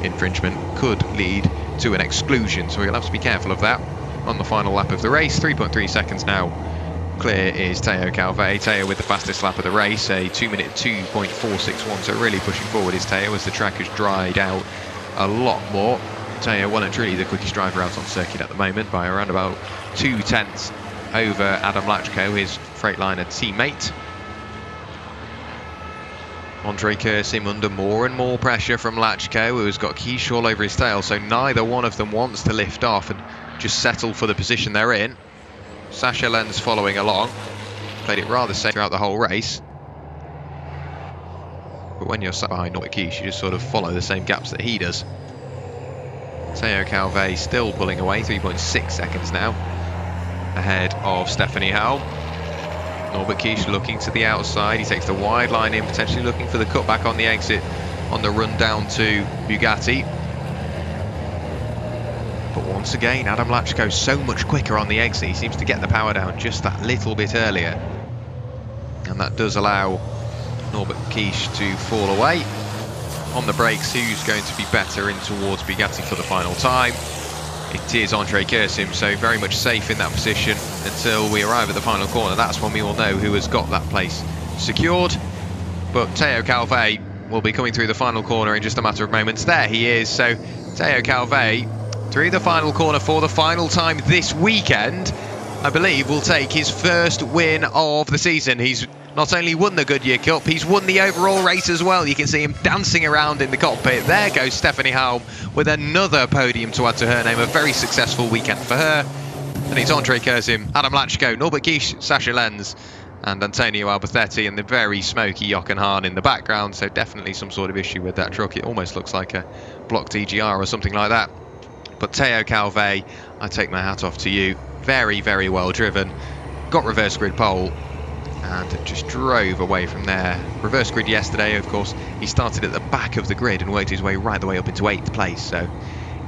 infringement could lead to an exclusion, so we'll have to be careful of that on the final lap of the race. 3.3 seconds now clear is Teo Calvet. Teo with the fastest lap of the race, a 2-minute 2.461, so really pushing forward is Teo as the track has dried out a lot more. Teo well and truly the quickest driver out on circuit at the moment by around about 2/10 over Adam Lachko, his Freightliner teammate. Ondrej Kurzem under more and more pressure from Lachko, who has got Kisch all over his tail, so neither one of them wants to lift off and just settle for the position they're in. Sascha Lenz following along, played it rather safe throughout the whole race. But when you're sat behind Norbert Kisch, you just sort of follow the same gaps that he does. Teo Calvet still pulling away, 3.6 seconds now, ahead of Stephanie Halm. Norbert Kisch looking to the outside, he takes the wide line in, potentially looking for the cutback on the exit on the run down to Bugatti. But once again, Adam Lachko so much quicker on the exit, he seems to get the power down just that little bit earlier. And that does allow Norbert Kisch to fall away. On the brakes, who's going to be better in towards Bugatti for the final time? It is Ondrej Kurzem, so very much safe in that position until we arrive at the final corner. That's when we will know who has got that place secured. But Teo Calvet will be coming through the final corner in just a matter of moments. There he is, so Teo Calvet through the final corner for the final time this weekend. I believe will take his first win of the season. He's not only won the Goodyear Cup, he's won the overall race as well. You can see him dancing around in the cockpit. There goes Stephanie Halm with another podium to add to her name. A very successful weekend for her. And it's Ondrej Kurzem, Adam Lachko, Norbert Kisch, Sascha Lenz and Antonio Albacete, and the very smoky Jochen Hahn in the background. So definitely some sort of issue with that truck. It almost looks like a blocked EGR or something like that. But Teo Calvet, I take my hat off to you. Very, very well driven. Got reverse grid pole and just drove away from there. Reverse grid yesterday, of course, he started at the back of the grid and worked his way right the way up into 8th place. So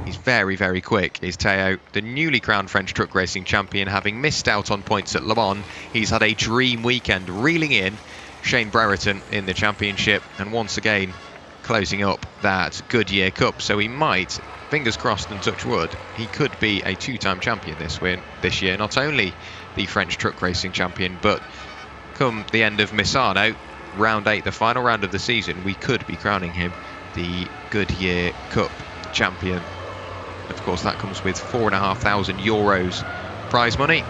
he's very, very quick, is Teo. The newly crowned French truck racing champion, having missed out on points at Le Mans. He's had a dream weekend, reeling in Shane Brereton in the championship and once again closing up that Goodyear Cup. So he might, fingers crossed and touch wood, he could be a 2-time champion this year. Not only the French truck racing champion, but come the end of Misano, round 8, the final round of the season, we could be crowning him the Goodyear Cup champion. Of course, that comes with €4,500 prize money.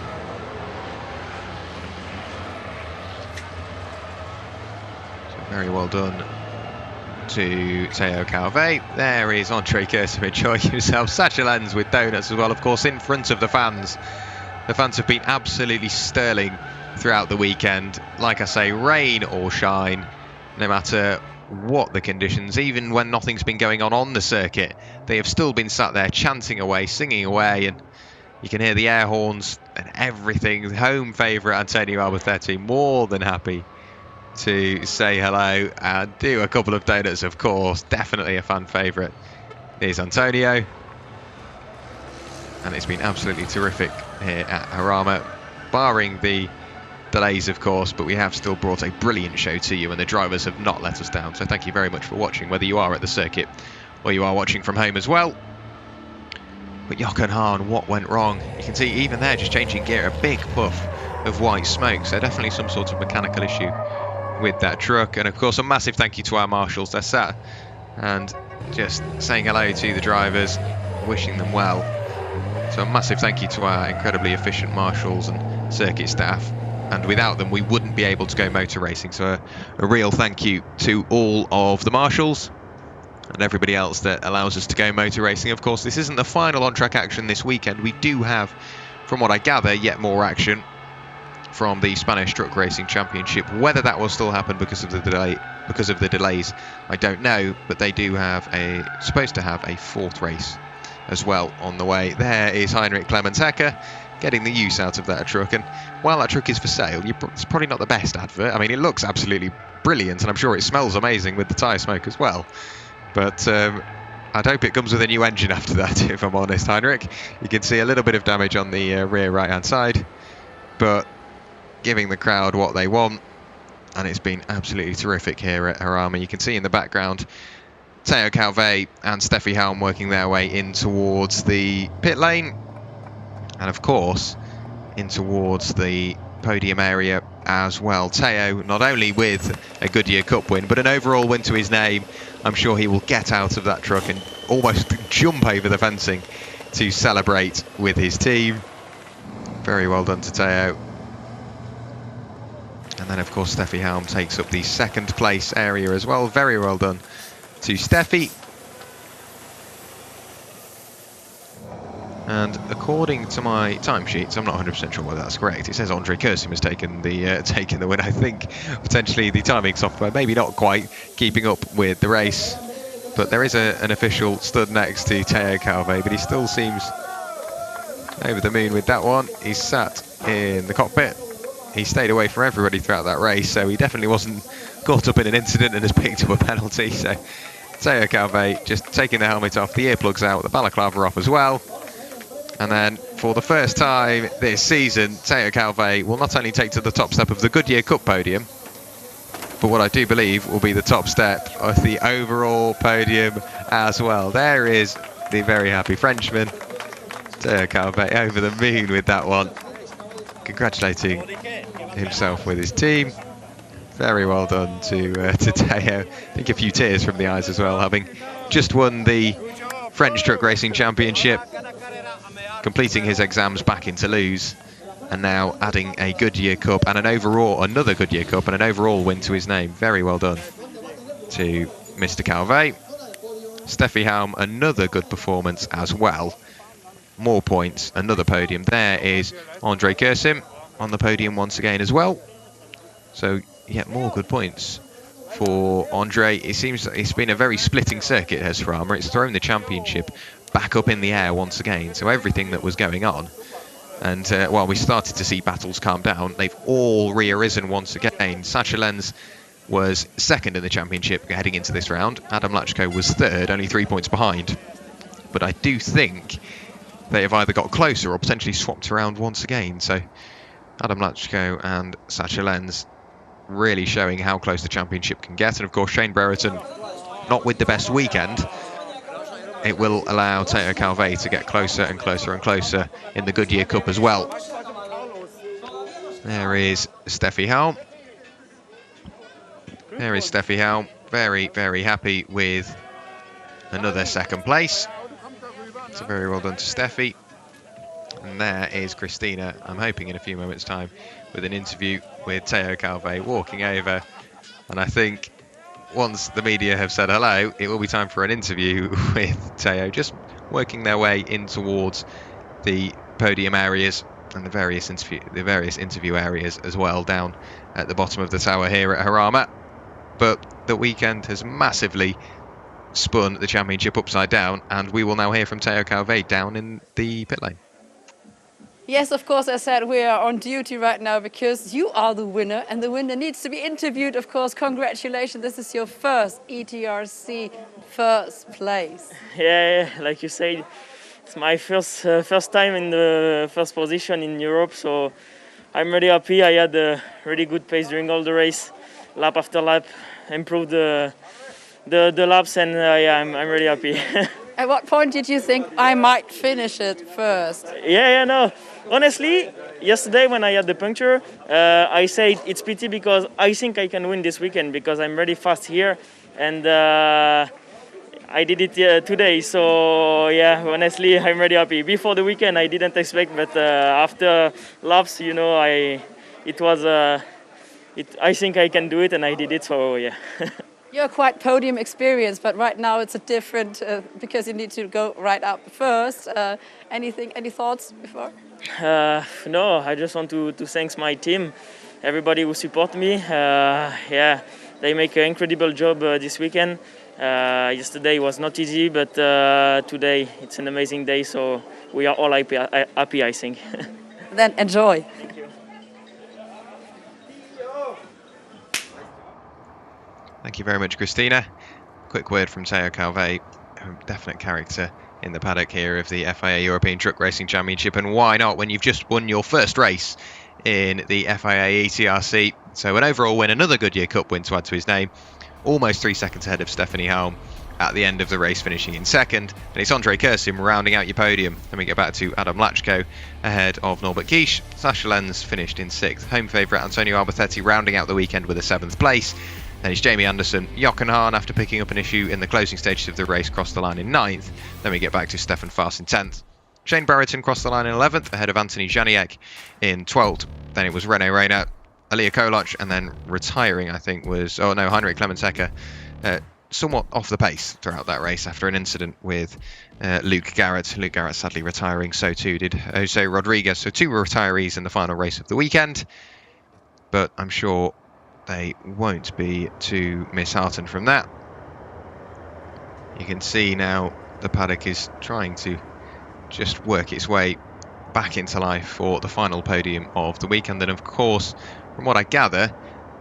So very well done to Teo Calvé. There is Andre Kersim enjoying himself. Sacha Lenz with donuts as well, of course, in front of the fans. The fans have been absolutely sterling throughout the weekend. Like I say, rain or shine, no matter what the conditions, even when nothing's been going on the circuit, they have still been sat there chanting away, singing away, and you can hear the air horns and everything. Home favourite Antonio Albacete more than happy to say hello and do a couple of donuts, of course. Definitely a fan favourite. Here's Antonio. And it's been absolutely terrific here at Jarama, barring the delays, of course, but we have still brought a brilliant show to you and the drivers have not let us down. So thank you very much for watching, whether you are at the circuit or you are watching from home as well. But Jochen Hahn, what went wrong? You can see even there, just changing gear, a big puff of white smoke. So definitely some sort of mechanical issue with that truck. And of course, a massive thank you to our marshals. They're sat and just saying hello to the drivers, wishing them well. So a massive thank you to our incredibly efficient marshals and circuit staff. And without them, we wouldn't be able to go motor racing. So a real thank you to all of the marshals and everybody else that allows us to go motor racing. Of course, this isn't the final on-track action this weekend. We do have, from what I gather, yet more action from the Spanish Truck Racing Championship. Whether that will still happen because of the delays, I don't know. But they do have supposed to have a fourth race as well on the way. There is Heinrich Clemens Hecker getting the use out of that truck. And while that truck is for sale, it's probably not the best advert. I mean, it looks absolutely brilliant, and I'm sure it smells amazing with the tyre smoke as well. But I'd hope it comes with a new engine after that, if I'm honest, Heinrich. You can see a little bit of damage on the rear right-hand side, but giving the crowd what they want, and it's been absolutely terrific here at Jarama. You can see in the background Teo Calvé and Steffi Helm working their way in towards the pit lane, and of course in towards the podium area as well. Teo not only with a Goodyear Cup win, but an overall win to his name. I'm sure he will get out of that truck and almost jump over the fencing to celebrate with his team. Very well done to Teo. And then of course Steffi Helm takes up the second place area as well. Very well done to Steffi. And according to my timesheets, I'm not 100% sure whether that's correct. It says Andre Kersim has taken the win. I think potentially the timing software maybe not quite keeping up with the race, but there is an official stood next to Teo Calvé, but he still seems over the moon with that one. He's sat in the cockpit. He stayed away from everybody throughout that race, so he definitely wasn't caught up in an incident and has picked up a penalty. So Teo Calvé just taking the helmet off, the earplugs out, the balaclava off as well. And then, for the first time this season, Teo Calvé will not only take to the top step of the Goodyear Cup podium, but what I do believe will be the top step of the overall podium as well. There is the very happy Frenchman, Teo Calvé, over the moon with that one, congratulating himself with his team. Very well done to Teo. I think a few tears from the eyes as well, having just won the French Truck Racing Championship, completing his exams back in Toulouse, and now adding a Goodyear Cup and another Goodyear Cup and an overall win to his name. Very well done to Mr. Calvé. Steffi Helm, another good performance as well. More points, another podium. There is Andre Kersim on the podium once again as well. So yet more good points for Andre. It seems it's been a very splitting circuit as Jarama. It's thrown the championship back up in the air once again. So everything that was going on, and while we started to see battles calm down, they've all re-arisen once again. Sacha Lenz was second in the championship heading into this round. Adam Lachko was third, only 3 points behind. But I do think they have either got closer or potentially swapped around once again. So Adam Lachko and Sacha Lenz really showing how close the championship can get. And of course Shane Brereton not with the best weekend. It will allow Teo Calvé to get closer and closer and closer in the Goodyear Cup as well. There is Steffi Helm. There is Steffi Helm, very, very happy with another second place. So very well done to Steffi. And there is Christina, I'm hoping in a few moments' time, with an interview with Teo Calvé walking over. And I think once the media have said hello, it will be time for an interview with Teo, just working their way in towards the podium areas and the various interview areas as well, down at the bottom of the tower here at Jarama. But the weekend has massively spun the championship upside down, and we will now hear from Teo Calvé down in the pit lane. Yes, of course, as I said, we are on duty right now because you are the winner and the winner needs to be interviewed, of course. Congratulations, this is your first ETRC first place. Yeah, like you said, it's my first time in the first position in Europe, so I'm really happy. I had a really good pace during all the race, lap after lap, improved the laps, and I'm really happy. At what point did you think I might finish it first? No. Honestly, yesterday when I had the puncture, I said it's pity because I think I can win this weekend because I'm really fast here, and I did it today. So yeah, honestly, I'm really happy. Before the weekend, I didn't expect, but after laps, I think I can do it, and I did it. So yeah. You're quite podium experienced, but right now it's a different because you need to go right up first. Any thoughts before? No, I just want to thank my team, everybody who support me. They make an incredible job this weekend. Yesterday was not easy, but today it's an amazing day. So we are all happy, I think. Then enjoy. Thank you. Thank you very much, Christina. Quick word from Teo Calvé, a definite character in the paddock here of the FIA European Truck Racing Championship, and why not when you've just won your first race in the FIA ETRC. So an overall win, another Goodyear Cup win to add to his name, almost 3 seconds ahead of Stephanie Halm at the end of the race, finishing in second. And it's Andre Kersim rounding out your podium. Then we get back to Adam Lachko ahead of Norbert Kish. Sasha Lenz finished in 6th. Home favourite Antonio Albertetti rounding out the weekend with a 7th place. Then it's Jamie Anderson. Jochen Hahn, after picking up an issue in the closing stages of the race, crossed the line in 9th. Then we get back to Stefan Faas in 10th. Shane Brereton crossed the line in 11th, ahead of Anthony Janiak in 12th. Then it was René Reina, Alia Koloc, and then retiring, I think, was... Heinrich Clemensecker, somewhat off the pace throughout that race after an incident with Luke Garrett. Luke Garrett sadly retiring, so too did Jose Rodriguez. So 2 retirees in the final race of the weekend. But I'm sure they won't be too disheartened from that. You can see now the paddock is trying to just work its way back into life for the final podium of the weekend. And of course, from what I gather,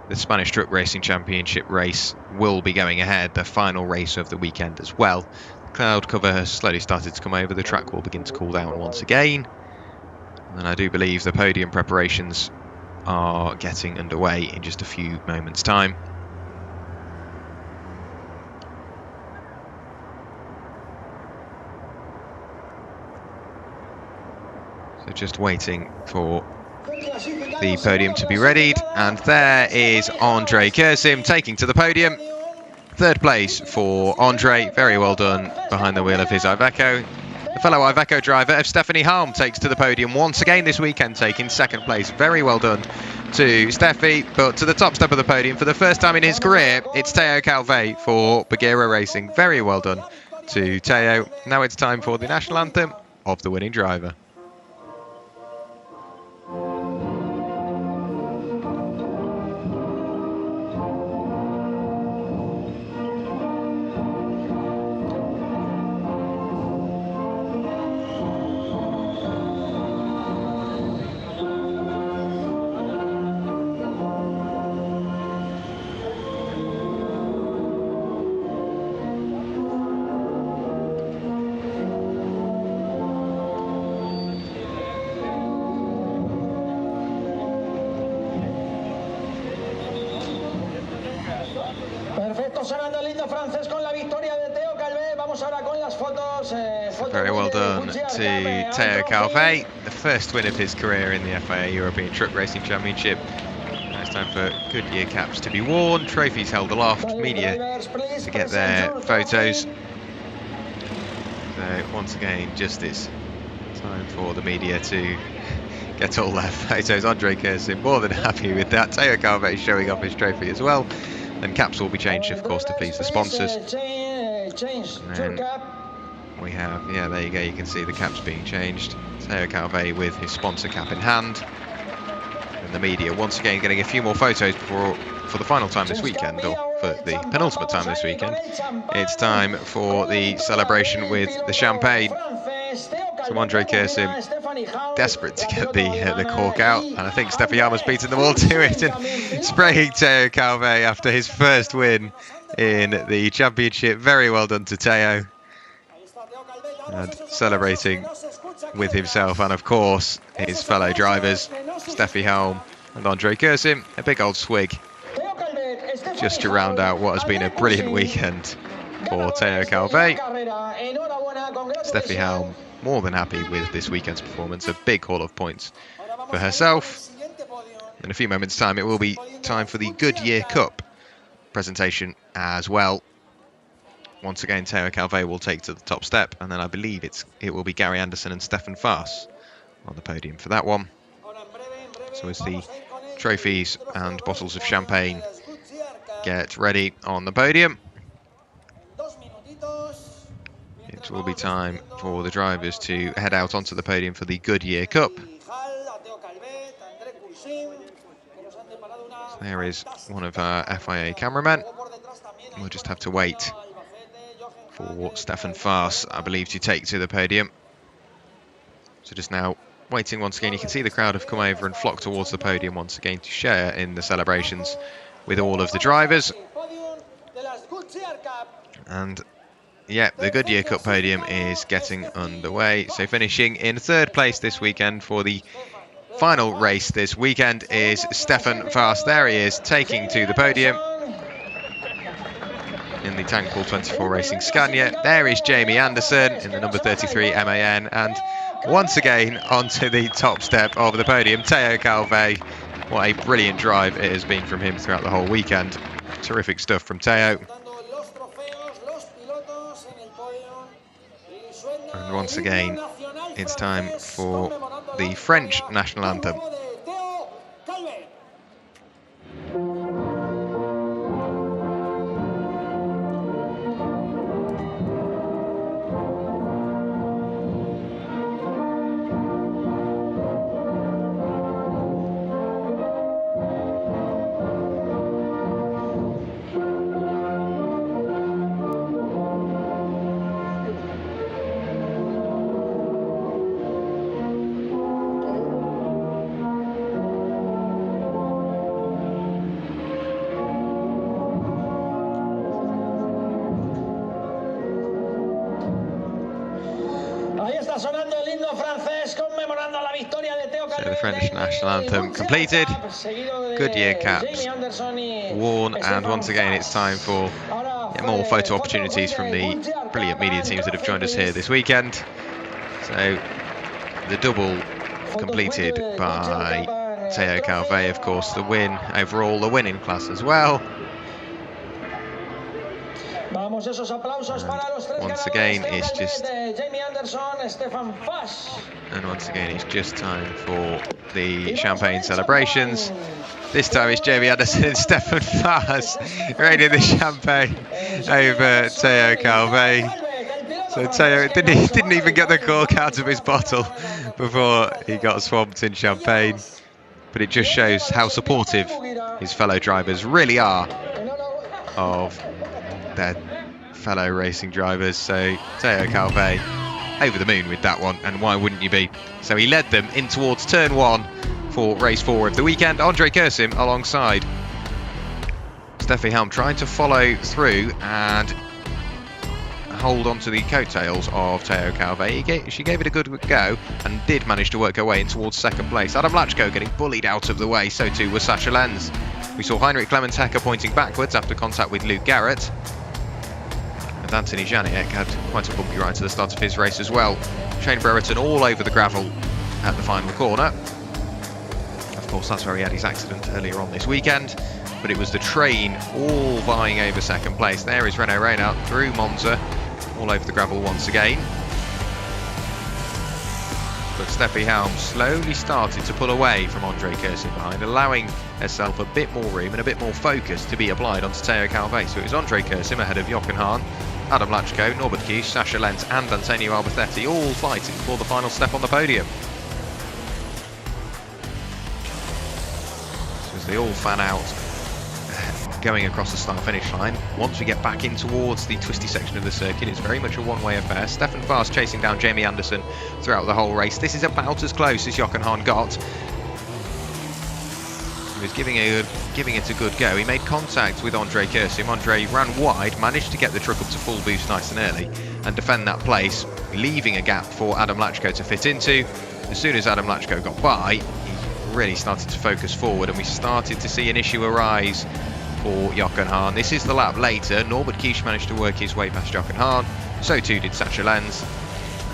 the Spanish Truck Racing Championship race will be going ahead, the final race of the weekend as well. Cloud cover has slowly started to come over. The track will begin to cool down once again. And I do believe the podium preparations are getting underway in just a few moments' time. So just waiting for the podium to be readied, and there is Andre Kersim taking to the podium. 3rd place for Andre, very well done behind the wheel of his Iveco. The fellow Iveco driver of Stephanie Halm takes to the podium once again this weekend, taking 2nd place. Very well done to Steffi, but to the top step of the podium for the first time in his career, it's Teo Calvé for Goodyear Racing. Very well done to Teo. Now it's time for the national anthem of the winning driver. Very well done to Teo Calvé, the first win of his career in the FIA European Truck Racing Championship. Now it's time for Goodyear caps to be worn, trophies held aloft, media to get their photos. So once again, just it's time for the media to get all their photos. Andre Kersim more than happy with that. Teo Calvé showing off his trophy as well. Then caps will be changed, of course, to please the sponsors. And then we have, yeah, there you go, you can see the caps being changed. Teo Calvet with his sponsor cap in hand. And the media once again getting a few more photos for the final time this weekend, or for the penultimate time this weekend. It's time for the celebration with the champagne. So Andre Kersim desperate to get the cork out, and I think Steffi Jarama's beaten them all to it and spraying Teo Calvet after his first win in the championship. Very well done to Teo, and celebrating with himself and of course his fellow drivers Steffi Helm and Andre Kersim. A big old swig just to round out what has been a brilliant weekend for Teo Calvet. Steffi Helm more than happy with this weekend's performance, a big haul of points for herself. In a few moments' time, it will be time for the Goodyear Cup presentation as well. Once again, Teo Calvet will take to the top step, and then I believe it will be Gary Anderson and Stefan Faas on the podium for that one. So as the trophies and bottles of champagne get ready on the podium, it will be time for the drivers to head out onto the podium for the Goodyear Cup. So there is one of our FIA cameramen. We'll just have to wait for Stefan Faas, I believe, to take to the podium. So just now waiting once again. You can see the crowd have come over and flocked towards the podium once again to share in the celebrations with all of the drivers. And yeah, the Goodyear Cup podium is getting underway. So finishing in third place this weekend for the final race this weekend is Stefan Faas. There he is, taking to the podium in the Tank Pool 24 Racing Scania. There is Jamie Anderson in the number 33 MAN, and once again onto the top step of the podium, Teo Calvet. What a brilliant drive it has been from him throughout the whole weekend. Terrific stuff from Teo. And once again, it's time for the French national anthem. So the French national anthem completed, Goodyear caps worn, and once again it's time for more photo opportunities from the brilliant media teams that have joined us here this weekend. So the double completed by Teo Calvet, of course, the win overall, the winning class as well. And once again, it's just time for the champagne celebrations. This time it's Jamie Anderson and Stefan Faas raining the champagne over Teo Calvet. So Teo didn't even get the cork out of his bottle before he got swamped in champagne. But it just shows how supportive his fellow drivers really are of their fellow racing drivers. So Teo Calvet over the moon with that one, and why wouldn't you be? So he led them in towards turn 1 for race 4 of the weekend. Andre Kersim alongside Steffi Helm trying to follow through and hold on to the coattails of Teo Calvet. She gave it a good go and did manage to work her way in towards second place. Adam Lachko getting bullied out of the way, so too was Sasha Lenz. We saw Heinrich Clemens-Hecker pointing backwards after contact with Luke Garrett. And Anthony Janiek had quite a bumpy ride to the start of his race as well. Shane Brereton all over the gravel at the final corner. Of course, that's where he had his accident earlier on this weekend. But it was the train all vying over second place. There is Renaud Reinhardt through Monza, all over the gravel once again. but Steffi Helm slowly started to pull away from Andre Kersin behind, allowing herself a bit more room and a bit more focus to be applied onto Teo Calvet. So it was Andre Kersim ahead of Jochen Hahn, Adam Lachko, Norbert Kish, Sasha Lenz and Antonio Alberthetti, all fighting for the final step on the podium. So as they all fan out, going across the start-finish line, once we get back in towards the twisty section of the circuit, it's very much a one-way affair. Stefan Fast chasing down Jamie Anderson throughout the whole race. This is about as close as Jochen Hahn got. He was giving it a good go. He made contact with Andre Kersim. Andre ran wide, managed to get the truck up to full boost nice and early and defend that place, leaving a gap for Adam Lachko to fit into. As soon as Adam Lachko got by, he really started to focus forward and we started to see an issue arise for Jochen Hahn. This is the lap later. Norbert Kish managed to work his way past Jochen Hahn. So too did Sasha Lenz.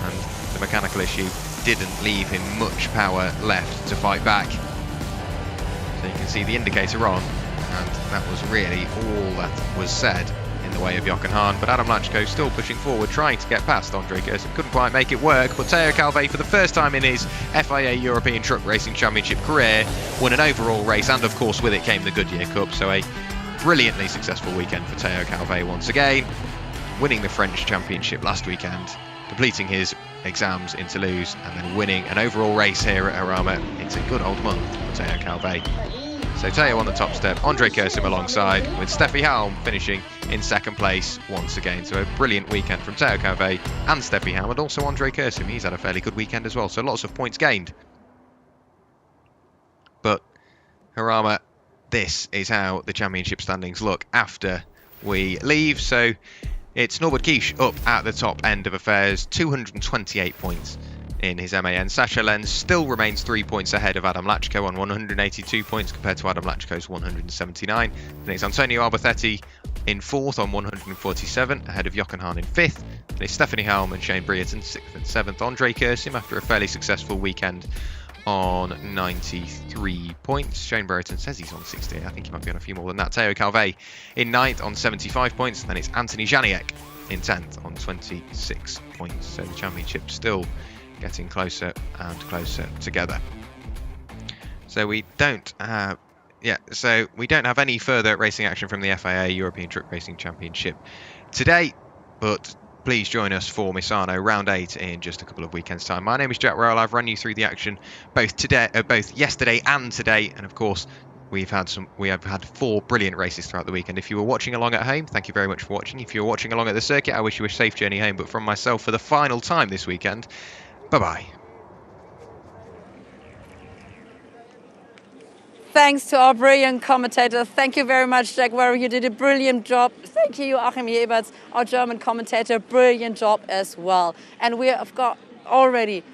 And the mechanical issue didn't leave him much power left to fight back. So you can see the indicator on, and that was really all that was said in the way of Jochen Hahn. But Adam Lachko still pushing forward, trying to get past Andre Kersim. Couldn't quite make it work, but Teo Calvet, for the first time in his FIA European Truck Racing Championship career, won an overall race, and of course with it came the Goodyear Cup. So a brilliantly successful weekend for Teo Calvet once again, winning the French Championship last weekend, completing his exams in Toulouse, and then winning an overall race here at Jarama. It's a good old month for Teo Calvet. So Teo on the top step, Andre Kersim alongside, with Steffi Helm finishing in second place once again. So a brilliant weekend from Teo Calvet and Steffi Helm, and also Andre Kersim. He's had a fairly good weekend as well, so lots of points gained. But Jarama, this is how the championship standings look after we leave. So it's Norbert Kish up at the top end of affairs, 228 points in his MAN. Sasha Lenz still remains 3 points ahead of Adam Lachko on 182 points compared to Adam Lachko's 179. Then it's Antonio Alberthetti in fourth on 147, ahead of Jochen Hahn in fifth. Then it's Stephanie Helm and Shane Brereton sixth and seventh. Andre Kersim, after a fairly successful weekend, on 93 points. Shane Brereton says he's on 68. I think he might be on a few more than that. Teo Calvet in ninth on 75 points. And then it's Anthony Janiak in 10th on 26 points. So the championship still getting closer and closer together. So we don't have any further racing action from the FIA European Truck Racing Championship today, but please join us for Misano Round 8 in just a couple of weekends' time. My name is Jack Royal. I've run you through the action both yesterday and today, and of course we have had 4 brilliant races throughout the weekend. If you were watching along at home, thank you very much for watching. If you're watching along at the circuit, I wish you a safe journey home. But from myself, for the final time this weekend, bye-bye. Thanks to our brilliant commentator. Thank you very much, Jack Warrow. You did a brilliant job. Thank you, Joachim Jeberts, our German commentator. Brilliant job as well. And we have got already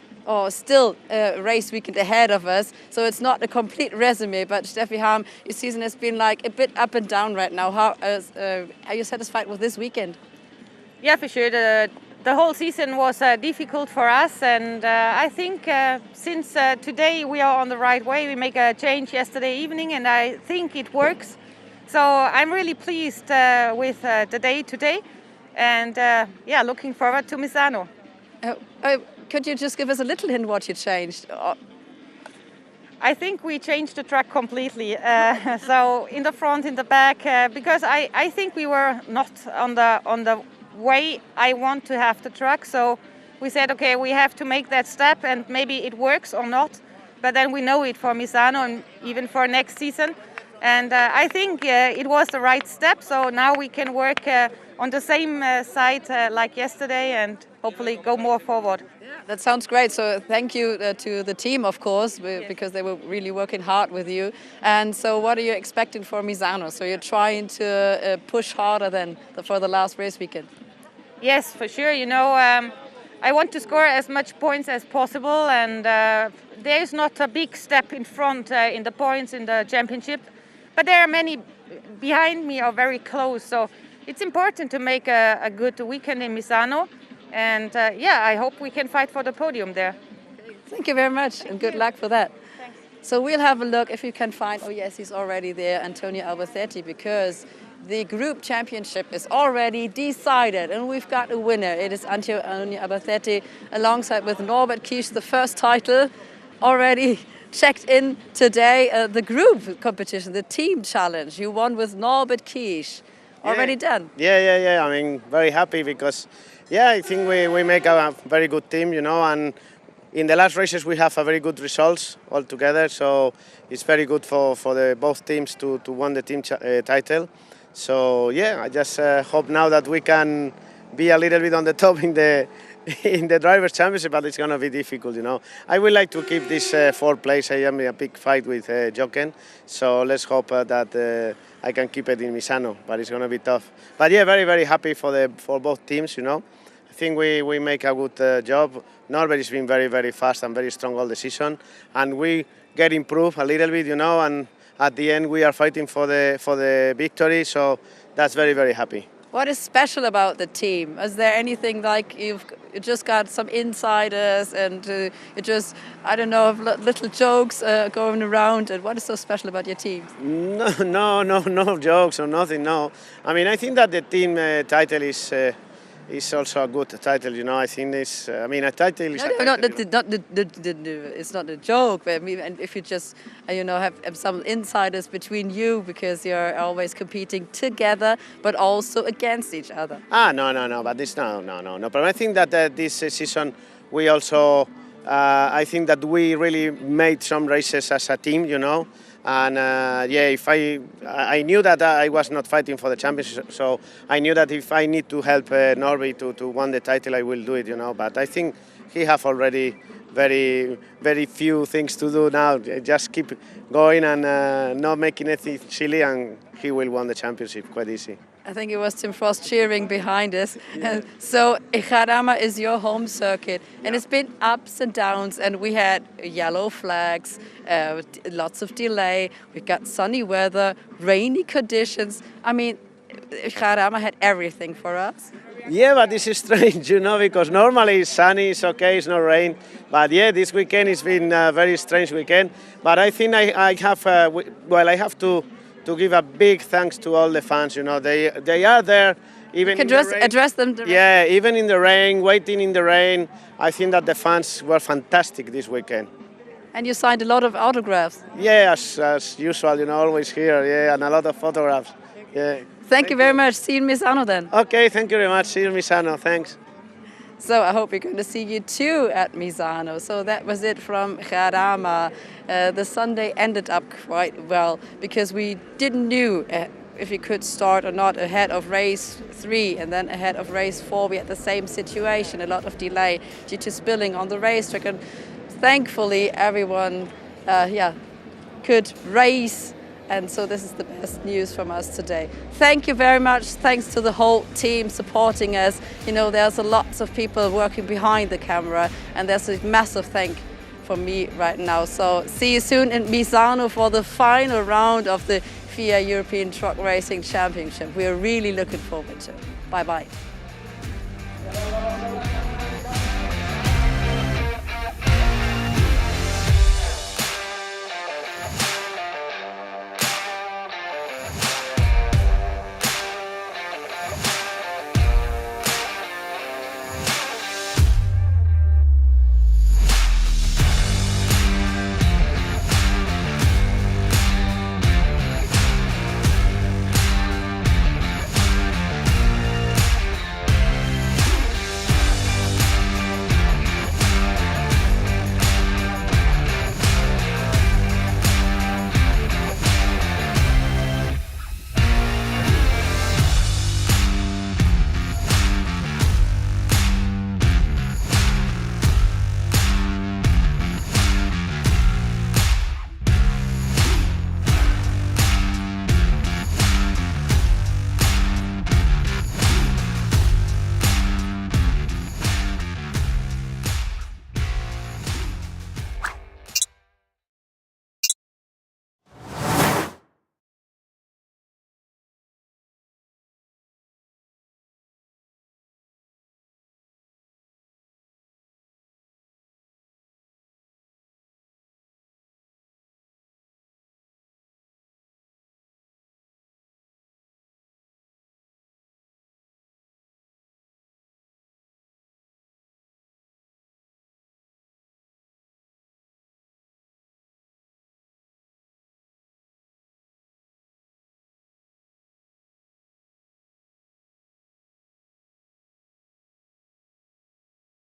still a race weekend ahead of us, so it's not a complete resume. But Steffi Helm, your season has been like a bit up and down right now. How are you satisfied with this weekend? Yeah, for sure. The whole season was difficult for us, and I think since today we are on the right way. We make a change yesterday evening, and I think it works. So I'm really pleased with the day today, and looking forward to Misano. Could you just give us a little hint what you changed? I think we changed the track completely. So in the front, in the back, because I think we were not on the way I want to have the truck. So we said, okay, we have to make that step, and maybe it works or not. But then we know it for Misano and even for next season. And I think it was the right step. So now we can work on the same side like yesterday and hopefully go more forward. That sounds great. So thank you to the team, of course, because they were really working hard with you. And so what are you expecting for Misano? So you're trying to push harder than for the last race weekend? Yes, for sure. You know, I want to score as much points as possible. And there is not a big step in front in the points in the championship. But there are many behind me are very close. So it's important to make a good weekend in Misano. And I hope we can fight for the podium there. Thank you very much, and good luck for that. Thanks. So we'll have a look if you can find, oh yes, he's already there, Antonio Alberthetti, because The group championship is already decided, and we've got a winner. It is Antonio Albacete alongside with Norbert Kiesch, the first title already checked in today. The group competition, the team challenge, you won with Norbert Kiesch. Already done. Yeah. I mean, very happy because, I think we make a very good team, and in the last races we have a very good results all together. So it's very good for both teams to win the team title. So I just hope now that we can be a little bit on the top in the drivers' championship, but it's going to be difficult. I would like to keep this fourth place. I am in a big fight with Jochen, so let's hope that I can keep it in Misano. But it's going to be tough. But very, very happy for both teams. I think we make a good job. Norbert has been very, very fast and very strong all the season, and we get improved a little bit. And at the end we are fighting for the victory. So that's very, very happy. What is special about the team? Is there anything like you just got some insiders and you just, I don't know, little jokes going around? And what is so special about your team? No jokes or nothing, no. I mean, I think that the team title is also a good title, I think it's, a title is it's not a joke, but I mean, and if you just, have some insiders between you because you're always competing together, but also against each other. No, but this, no. But I think that this season we also, I think that we really made some races as a team, And if I knew that I was not fighting for the championship, so I knew that if I need to help Norby to win the title, I will do it, But I think he have already very, very few things to do now. Just keep going and not making anything silly, and he will win the championship quite easy. I think it was Tim Frost cheering behind us. So Jarama is your home circuit, and it's been ups and downs, and we had yellow flags, lots of delay, we got sunny weather, rainy conditions. I mean, Jarama had everything for us. Yeah, but this is strange, because normally it's sunny, it's okay, it's no rain. But this weekend it's been a very strange weekend. But I think I have to give a big thanks to all the fans. They are there even in the rain. Address them directly. Yeah, even in the rain, waiting in the rain. I think that the fans were fantastic this weekend. And you signed a lot of autographs. Yeah, as usual, always here. Yeah, and a lot of photographs. Yeah. Thank you very much. See you in Misano then. Okay, thank you very much. See you in Misano. Thanks. So I hope we're going to see you too at Misano. So that was it from Jarama. The Sunday ended up quite well because we didn't know if we could start or not ahead of race 3 and then ahead of race 4. We had the same situation, a lot of delay due to spilling on the racetrack. And thankfully everyone could race. And so this is the best news from us today. Thank you very much. Thanks to the whole team supporting us. There's lots of people working behind the camera, and there's a massive thank from me right now. So see you soon in Misano for the final round of the FIA European Truck Racing Championship. We are really looking forward to it. Bye-bye.